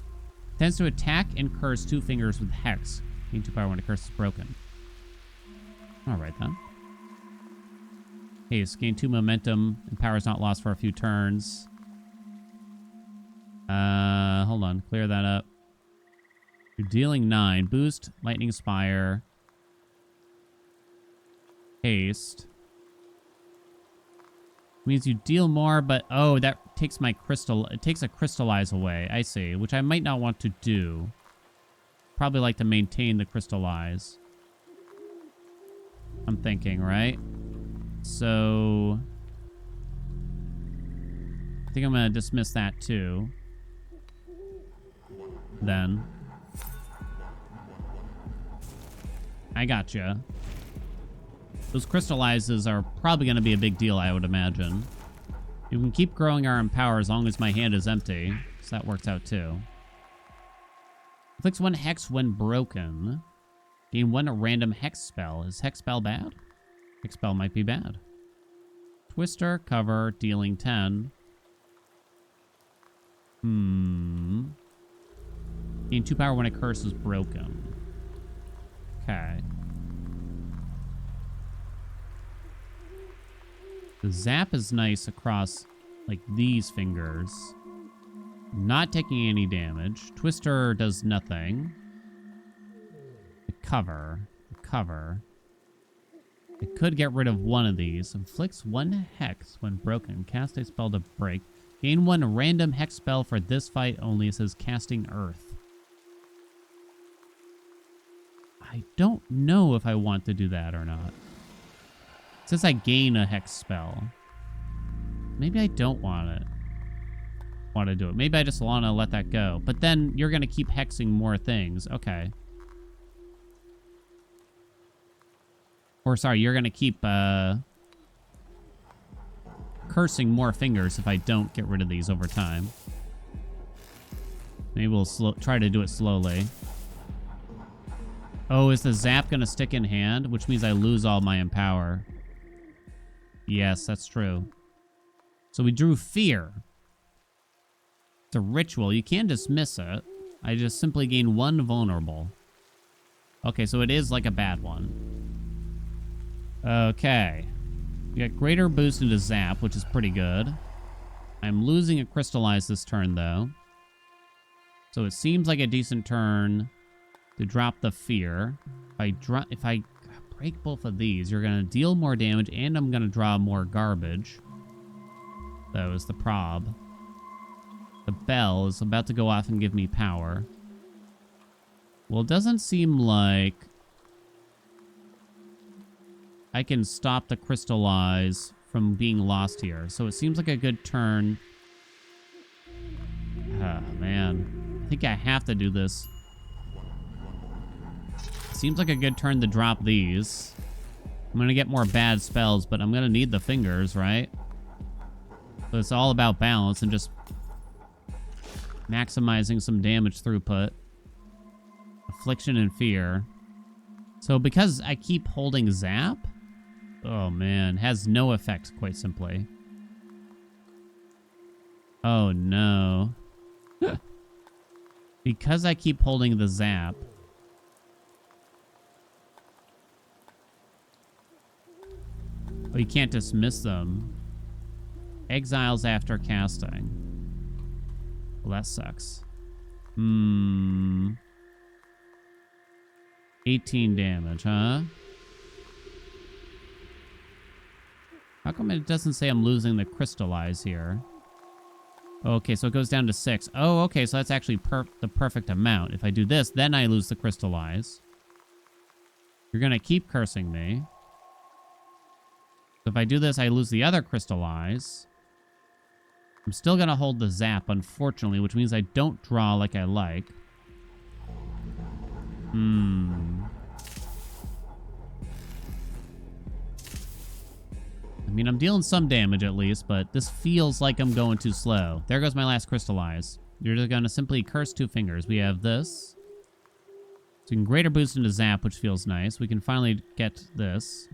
Tends to attack and curse 2 fingers with Hex. Gain 2 power when a curse is broken. Alright then. Haste. Gain 2 momentum. And power is not lost for a few turns. Hold on. Clear that up. You're dealing 9. Boost. Lightning Spire. Haste. Means you deal more, but oh, that takes my crystal. It takes a crystallize away. I see, which I might not want to do. Probably like to maintain the crystallize. I'm thinking, right? So I think I'm gonna dismiss that too. Then I gotcha. Those crystallizes are probably going to be a big deal, I would imagine. You can keep growing our empower as long as my hand is empty. So that works out too. Inflicts 1 hex when broken. Gain 1 random hex spell. Is hex spell bad? Hex spell might be bad. Twister, cover, dealing 10. Gain 2 power when a curse is broken. Okay. The zap is nice across, like, these fingers. Not taking any damage. Twister does nothing. The cover. It could get rid of one of these. Inflicts 1 hex when broken. Cast a spell to break. Gain 1 random hex spell for this fight only. It says casting earth. I don't know if I want to do that or not. It says I gain a hex spell. Maybe I don't want to do it. Maybe I just want to let that go. But then you're going to keep hexing more things. Okay. Or sorry, you're going to keep cursing more fingers if I don't get rid of these over time. Maybe we'll try to do it slowly. Oh, is the zap going to stick in hand? Which means I lose all my empower. Yes, that's true. So we drew fear. It's a ritual. You can dismiss it. I just simply gain 1 vulnerable. Okay, so it is like a bad one. Okay. We got greater boost into zap, which is pretty good. I'm losing a crystallize this turn, though. So it seems like a decent turn to drop the fear. If I break both of these, you're going to deal more damage, and I'm going to draw more garbage. That was the prob. The bell is about to go off and give me power. Well, it doesn't seem like I can stop the crystallize from being lost here. So it seems like a good turn. Oh, man. I think I have to do this. Seems like a good turn to drop these. I'm going to get more bad spells, but I'm going to need the fingers, right? So it's all about balance and just maximizing some damage throughput. Affliction and fear. So because I keep holding zap, oh man, has no effect, quite simply. Oh no. Because I keep holding the zap, oh, you can't dismiss them. Exiles after casting. Well, that sucks. 18 damage, huh? How come it doesn't say I'm losing the crystallize here? Okay, so it goes down to 6. Oh, okay, so that's actually the perfect amount. If I do this, then I lose the crystallize. You're gonna keep cursing me. So if I do this, I lose the other crystallize. I'm still going to hold the zap, unfortunately, which means I don't draw like I like. I mean, I'm dealing some damage at least, but this feels like I'm going too slow. There goes my last crystallize. You're just going to simply curse 2 fingers. We have this. So we can greater boost into zap, which feels nice. We can finally get this.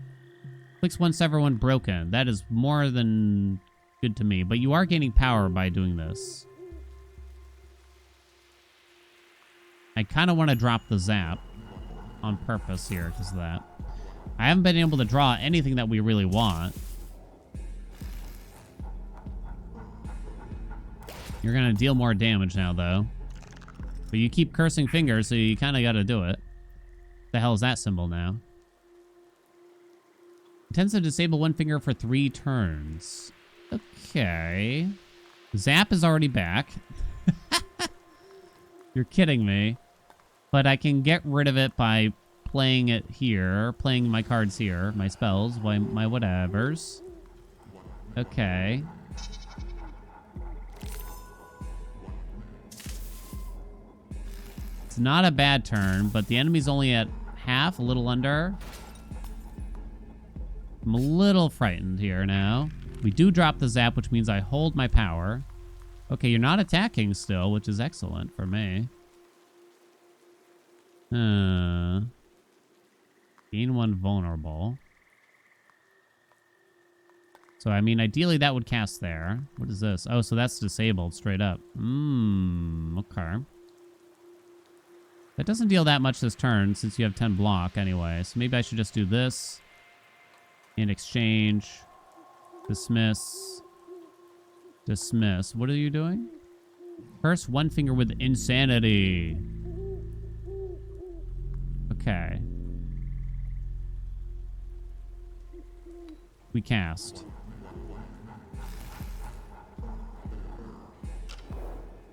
Clicks 1 sever when broken. That is more than good to me, but you are gaining power by doing this. I kind of want to drop the zap on purpose here because of that. I haven't been able to draw anything that we really want. You're going to deal more damage now, though. But you keep cursing fingers, so you kind of got to do it. The hell is that symbol now? Intends to disable 1 finger for 3 turns. Okay. Zap is already back. You're kidding me. But I can get rid of it by playing it here. Playing my cards here. My spells. My whatevers. Okay. It's not a bad turn, but the enemy's only at half, a little under. I'm a little frightened here now. We do drop the zap, which means I hold my power. Okay, you're not attacking still, which is excellent for me. Gain 1 vulnerable. So, I mean, ideally that would cast there. What is this? Oh, so that's disabled straight up. Okay. That doesn't deal that much this turn since you have 10 block anyway. So maybe I should just do this. And exchange. Dismiss. Dismiss. What are you doing? Curse 1 finger with insanity. Okay. We cast.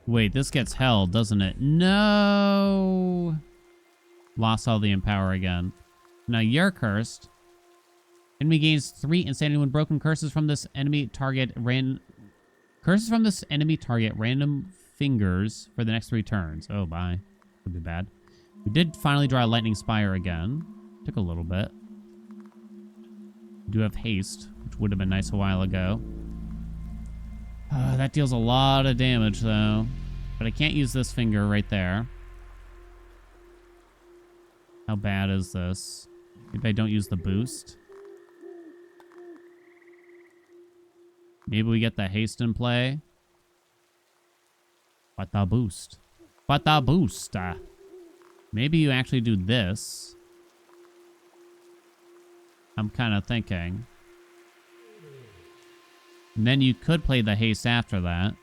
Wait, this gets held, doesn't it? No! Lost all the empower again. Now you're cursed. Enemy gains 3 insanity when broken. Curses from this enemy target random fingers for the next 3 turns. Oh, bye. Could be bad. We did finally draw a lightning spire again. Took a little bit. We do have haste, which would have been nice a while ago. That deals a lot of damage, though. But I can't use this finger right there. How bad is this? Maybe I don't use the boost. Maybe we get the haste in play. What the boost? What the boost? Maybe you actually do this. I'm kind of thinking. And then you could play the haste after that.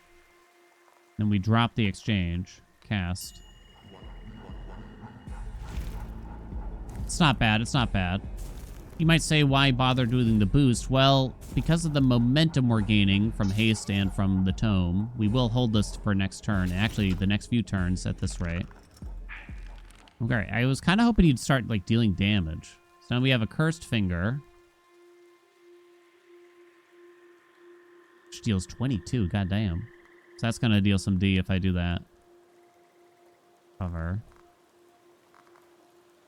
Then we drop the exchange. Cast. It's not bad. It's not bad. You might say, why bother doing the boost? Well, because of the momentum we're gaining from haste and from the tome, we will hold this for next turn. Actually, the next few turns at this rate. Okay, I was kind of hoping you'd start, like, dealing damage. So now we have a cursed finger. Which deals 22, goddamn. So that's going to deal some D if I do that. Cover.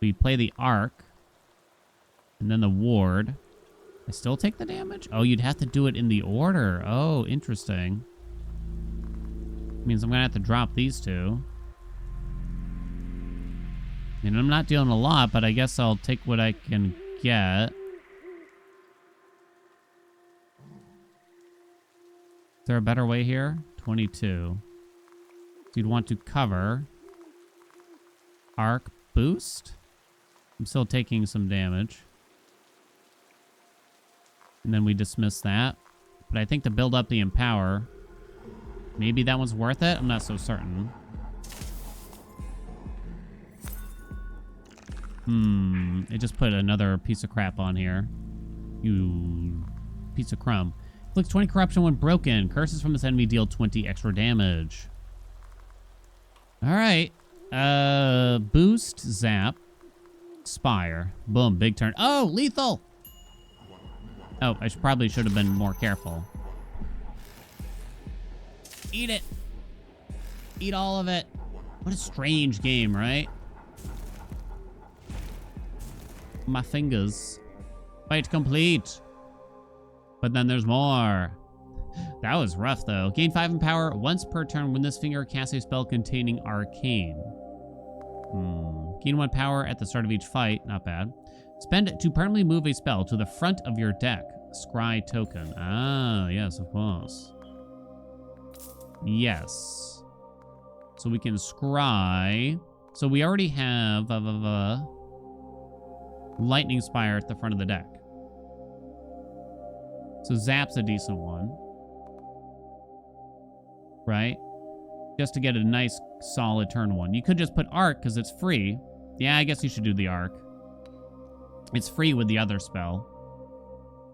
We play the arc. And then the ward. I still take the damage? Oh, you'd have to do it in the order. Oh, interesting. Means I'm going to have to drop these 2. And I'm not dealing a lot, but I guess I'll take what I can get. Is there a better way here? 22. So you'd want to cover. Arc boost. I'm still taking some damage. And then we dismiss that. But I think to build up the empower, maybe that one's worth it? I'm not so certain. It just put another piece of crap on here. You piece of crumb. Inflicts 20 corruption when broken. Curses from this enemy deal 20 extra damage. Alright. Boost, zap, spire. Boom, big turn. Oh, lethal! Oh, I probably should have been more careful. Eat it! Eat all of it. What a strange game, right? My fingers. Fight complete. But then there's more. That was rough, though. Gain 5 in power once per turn when this finger casts a spell containing arcane. Gain 1 power at the start of each fight. Not bad. Spend it to permanently move a spell to the front of your deck. Scry token. Ah, yes, of course. Yes. So we can scry. So we already have lightning spire at the front of the deck. So zap's a decent one. Right? Just to get a nice solid turn 1. You could just put arc because it's free. Yeah, I guess you should do the arc. It's free with the other spell.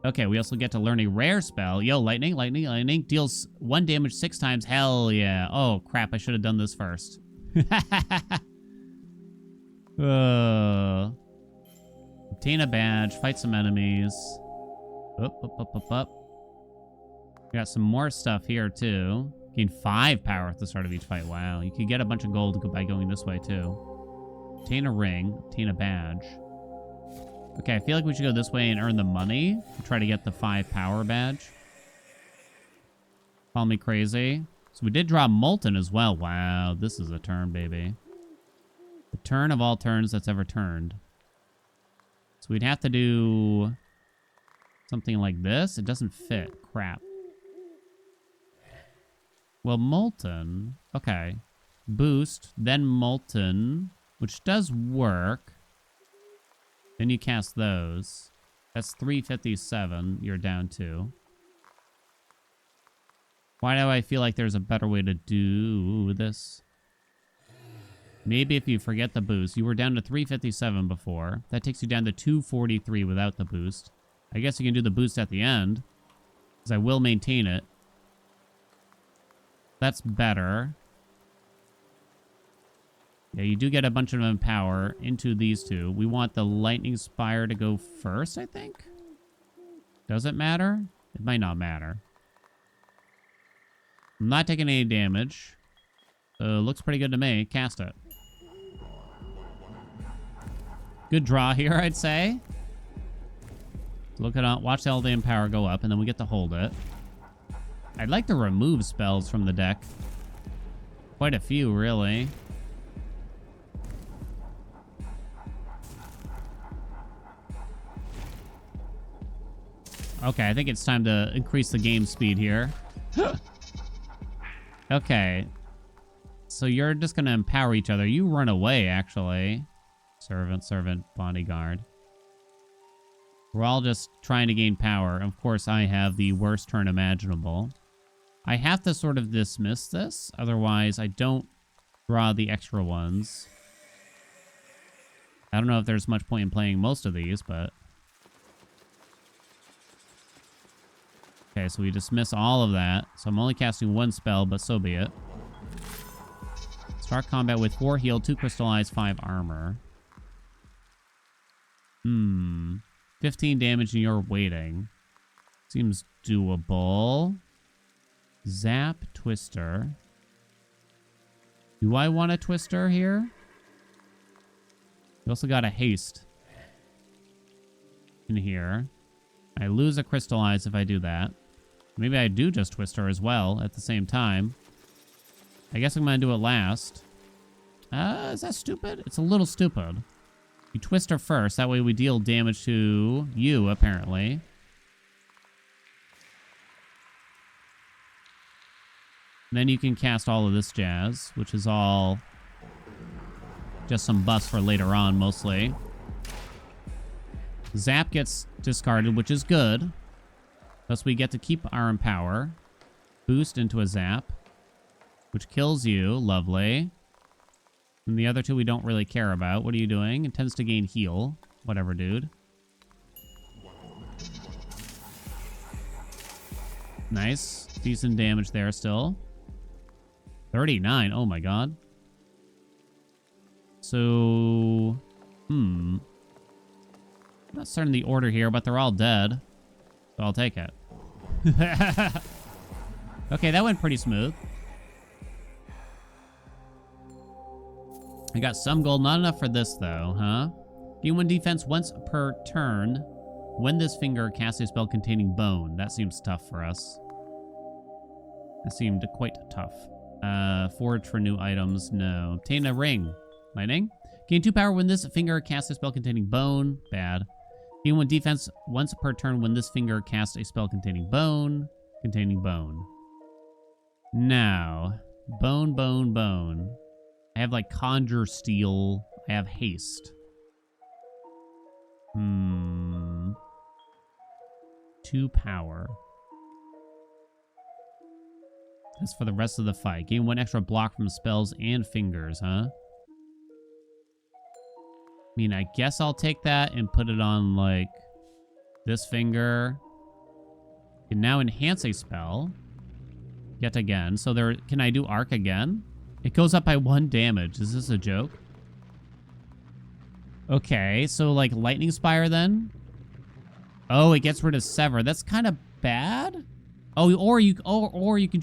Okay, we also get to learn a rare spell. Yo, lightning, lightning, lightning. Deals 1 damage 6 times. Hell yeah. Oh, crap. I should have done this first. Obtain a badge. Fight some enemies. Up, up, up, up, up. We got some more stuff here, too. Gain 5 power at the start of each fight. Wow. You could get a bunch of gold by going this way, too. Obtain a ring. Obtain a badge. Okay, I feel like we should go this way and earn the money to try to get the 5 power badge. Call me crazy. So we did draw Molten as well. Wow, this is a turn, baby. The turn of all turns that's ever turned. So we'd have to do something like this. It doesn't fit. Crap. Well, Molten. Okay. Boost, then Molten, which does work. Then you cast those. That's 357 you're down to. Why do I feel like there's a better way to do this? Maybe if you forget the boost. You were down to 357 before. That takes you down to 243 without the boost. I guess you can do the boost at the end, because I will maintain it. That's better. Yeah, you do get a bunch of empower into these two. We want the lightning spire to go first, I think. Does it matter? It might not matter. I'm not taking any damage. So looks pretty good to me. Cast it. Good draw here, I'd say. Look at watch all the empower go up, and then we get to hold it. I'd like to remove spells from the deck. Quite a few, really. Okay, I think it's time to increase the game speed here. Okay. So you're just going to empower each other. You run away, actually. Servant, servant, bodyguard. We're all just trying to gain power. Of course, I have the worst turn imaginable. I have to sort of dismiss this. Otherwise, I don't draw the extra ones. I don't know if there's much point in playing most of these, but... Okay, so we dismiss all of that. So I'm only casting 1 spell, but so be it. Start combat with 4 heal, 2 crystallize, 5 armor. 15 damage and you're waiting. Seems doable. Zap, Twister. Do I want a Twister here? We also got a haste in here. I lose a crystallize if I do that. Maybe I do just Twister as well at the same time. I guess I'm going to do it last. Is that stupid? It's a little stupid. You Twister first. That way we deal damage to you, apparently. And then you can cast all of this jazz, which is all just some buffs for later on, mostly. Zap gets discarded, which is good. Thus we get to keep our empower. Boost into a zap, which kills you. Lovely. And the other two we don't really care about. What are you doing? It tends to gain heal. Whatever, dude. Nice. Decent damage there still. 39. Oh my god. So... I'm not starting the order here, but they're all dead. So I'll take it. Okay, that went pretty smooth. I got some gold. Not enough for this, though, huh? Gain 1 defense once per turn when this finger casts a spell containing bone. That seems tough for us. That seemed quite tough. Forge for new items. No. Obtain a ring. Lightning. Gain 2 power when this finger casts a spell containing bone. Bad. Gain 1 defense once per turn when this finger casts a spell containing bone. Containing bone. Now. Bone, bone, bone. I have, like, Conjure Steel. I have Haste. 2 power. That's for the rest of the fight. Gain 1 extra block from spells and fingers, huh? I mean, I guess I'll take that and put it on, like, this finger. Can now enhance a spell. Yet again. So there, can I do arc again? It goes up by 1 damage. Is this a joke? Okay, so like lightning spire then? Oh, it gets rid of sever. That's kind of bad. Oh, or you can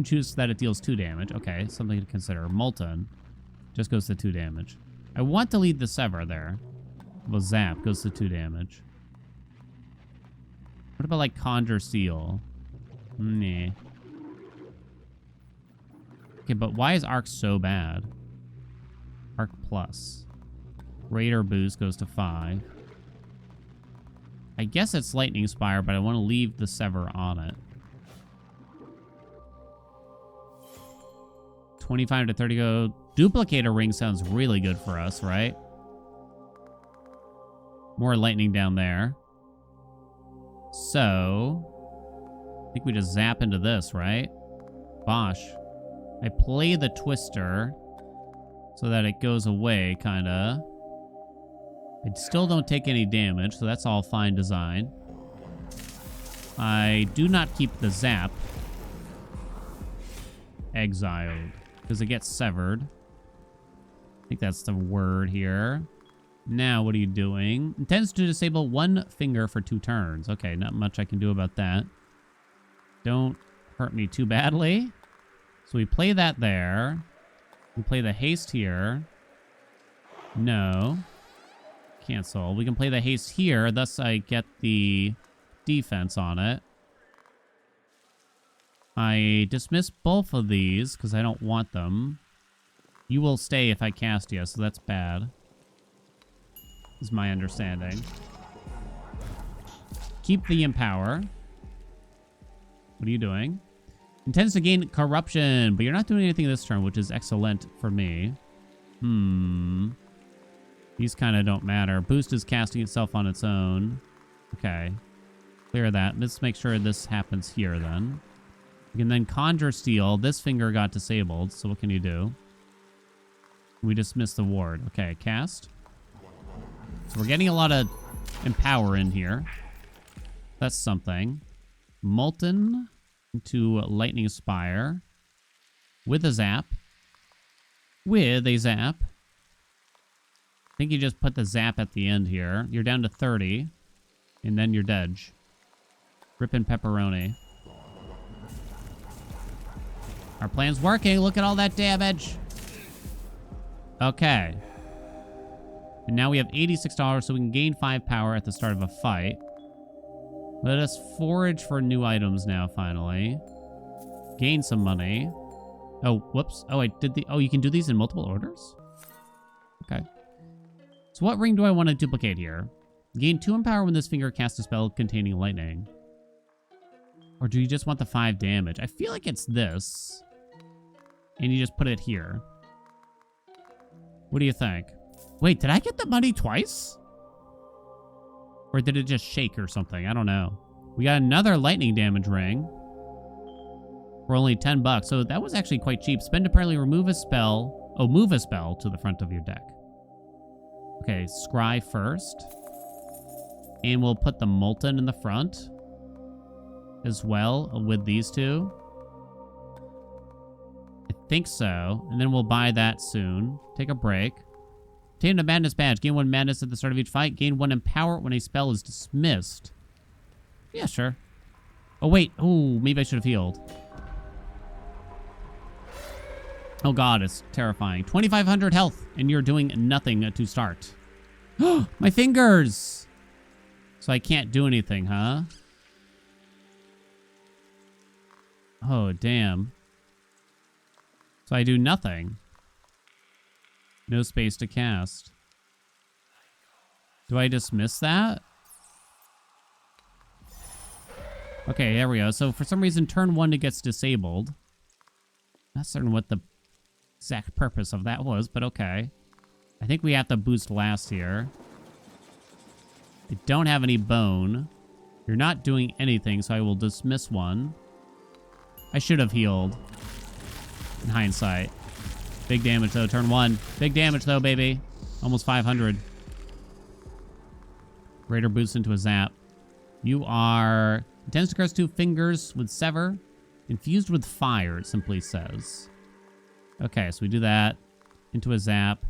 choose that it deals 2 damage. Okay, something to consider. Molten just goes to 2 damage. I want to lead the sever there. Well, zap goes to 2 damage. What about like conjure seal? Nah. Okay, but why is arc so bad? Arc plus. Raider boost goes to 5. I guess it's lightning spire, but I want to leave the sever on it. 25 to 30 go. Duplicator ring sounds really good for us, right? More lightning down there. So, I think we just zap into this, right? Bosh. I play the twister so that it goes away, kinda. I still don't take any damage, so that's all fine design. I do not keep the zap. Exiled. Because it gets severed. I think that's the word here. Now, what are you doing? Intends to disable 1 finger for 2 turns. Okay, not much I can do about that. Don't hurt me too badly. So we play that there. We play the haste here. No. Cancel. We can play the haste here, thus I get the defense on it. I dismiss both of these because I don't want them. You will stay if I cast you, so that's bad. Is my understanding. Keep the empower. What are you doing? Intends to gain corruption, but you're not doing anything this turn, which is excellent for me. These kind of don't matter. Boost is casting itself on its own. Okay. Clear that. Let's make sure this happens here then. You can then conjure steel. This finger got disabled, so what can you do? We dismiss the ward. Okay, cast. So we're getting a lot of empower in here. That's something. Molten into lightning spire. With a zap. With a zap. I think you just put the zap at the end here. You're down to 30. And then you're dead. Rippin' pepperoni. Our plan's working. Look at all that damage. Okay. And now we have $86, so we can gain 5 power at the start of a fight. Let us forage for new items now, finally. Gain some money. Oh, whoops. Oh, I did the... Oh, you can do these in multiple orders? Okay. So what ring do I want to duplicate here? Gain 2 empower when this finger casts a spell containing lightning. Or do you just want the 5 damage? I feel like it's this. And you just put it here. What do you think? Wait, did I get the money twice? Or did it just shake or something? I don't know. We got another lightning damage ring. For only $10. So that was actually quite cheap. Spend to permanently remove a spell. Oh, move a spell to the front of your deck. Okay, scry first. And we'll put the molten in the front as well with these two. I think so. And then we'll buy that soon. Take a break. Obtain a madness badge. Gain 1 madness at the start of each fight. Gain 1 empower when a spell is dismissed. Yeah, sure. Oh, wait. Oh, maybe I should have healed. Oh, God, it's terrifying. 2,500 health, and you're doing nothing to start. My fingers! So I can't do anything, huh? Oh, damn. So I do nothing. No space to cast. Do I dismiss that? Okay, there we go. So for some reason, turn 1 it gets disabled. Not certain what the exact purpose of that was, but okay. I think we have to boost last here. I don't have any bone. You're not doing anything, so I will dismiss 1. I should have healed. In hindsight. Big damage, though. Turn 1. Big damage, though, baby. Almost 500. Greater boost into a zap. You are Intends to curse 2 fingers with sever. Infused with fire, it simply says. Okay, so we do that. Into a zap.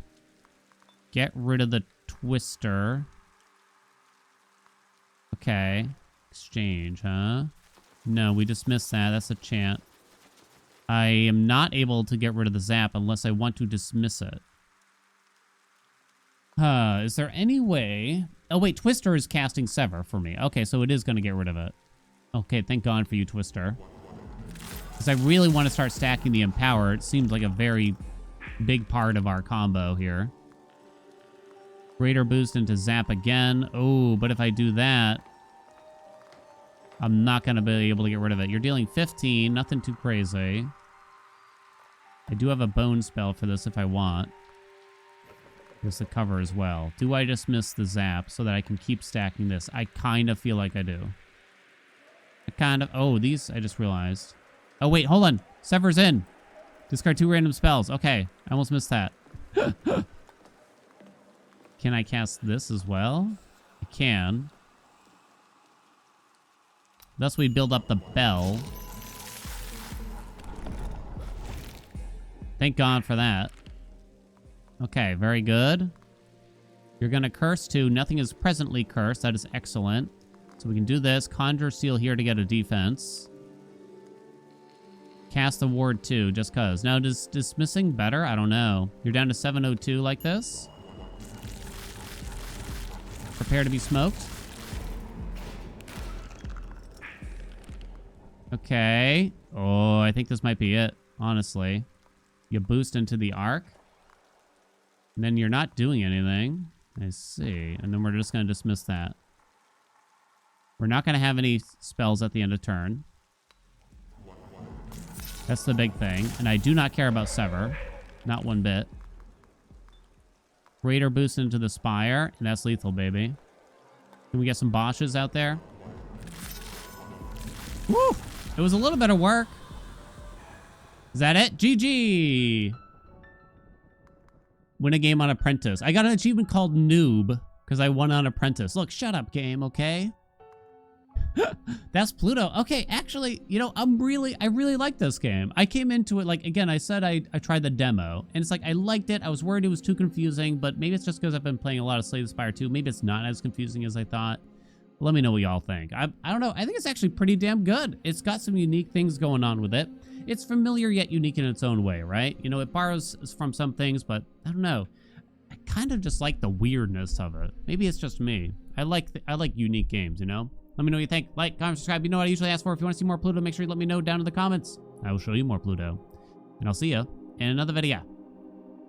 Get rid of the twister. Okay. Exchange, huh? No, we dismiss that. That's a chant. I am not able to get rid of the zap unless I want to dismiss it. Is there any way... Oh, wait, Twister is casting Sever for me. Okay, so it is going to get rid of it. Okay, thank God for you, Twister. Because I really want to start stacking the Empower. It seems like a very big part of our combo here. Greater boost into Zap again. Oh, but if I do that, I'm not going to be able to get rid of it. You're dealing 15, nothing too crazy. I do have a bone spell for this if I want. There's the cover as well. Do I dismiss the zap so that I can keep stacking this? I kind of feel like I do. Oh, these, I just realized. Oh, wait, hold on. Sever's in. Discard 2 random spells. Okay, I almost missed that. Can I cast this as well? I can. Thus we build up the bell. Thank God for that. Okay, very good. You're going to curse 2. Nothing is presently cursed. That is excellent. So we can do this. Conjure Seal here to get a defense. Cast the ward 2, just cause. Now, does dismissing better? I don't know. You're down to 702 like this. Prepare to be smoked. Okay. Oh, I think this might be it, honestly. You boost into the arc. And then you're not doing anything. I see. And then we're just going to dismiss that. We're not going to have any spells at the end of turn. That's the big thing. And I do not care about Sever. Not one bit. Greater boost into the Spire. And that's lethal, baby. Can we get some Bosches out there? Woo! It was a little bit of work. Is that it? GG! Win a game on Apprentice. I got an achievement called Noob because I won on Apprentice. Look, shut up, game, okay? That's Pluto. Okay, actually, you know, I really like this game. I came into it, like, again, I said I tried the demo, and it's like, I liked it. I was worried it was too confusing, but maybe it's just because I've been playing a lot of Slay the Spire 2. Maybe it's not as confusing as I thought. Let me know what y'all think. I don't know. I think it's actually pretty damn good. It's got some unique things going on with it. It's familiar yet unique in its own way, right? You know, it borrows from some things, but I don't know. I kind of just like the weirdness of it. Maybe it's just me. I like unique games, you know? Let me know what you think. Like, comment, subscribe. You know what I usually ask for. If you want to see more Pluto, make sure you let me know down in the comments. I will show you more Pluto. And I'll see you in another video.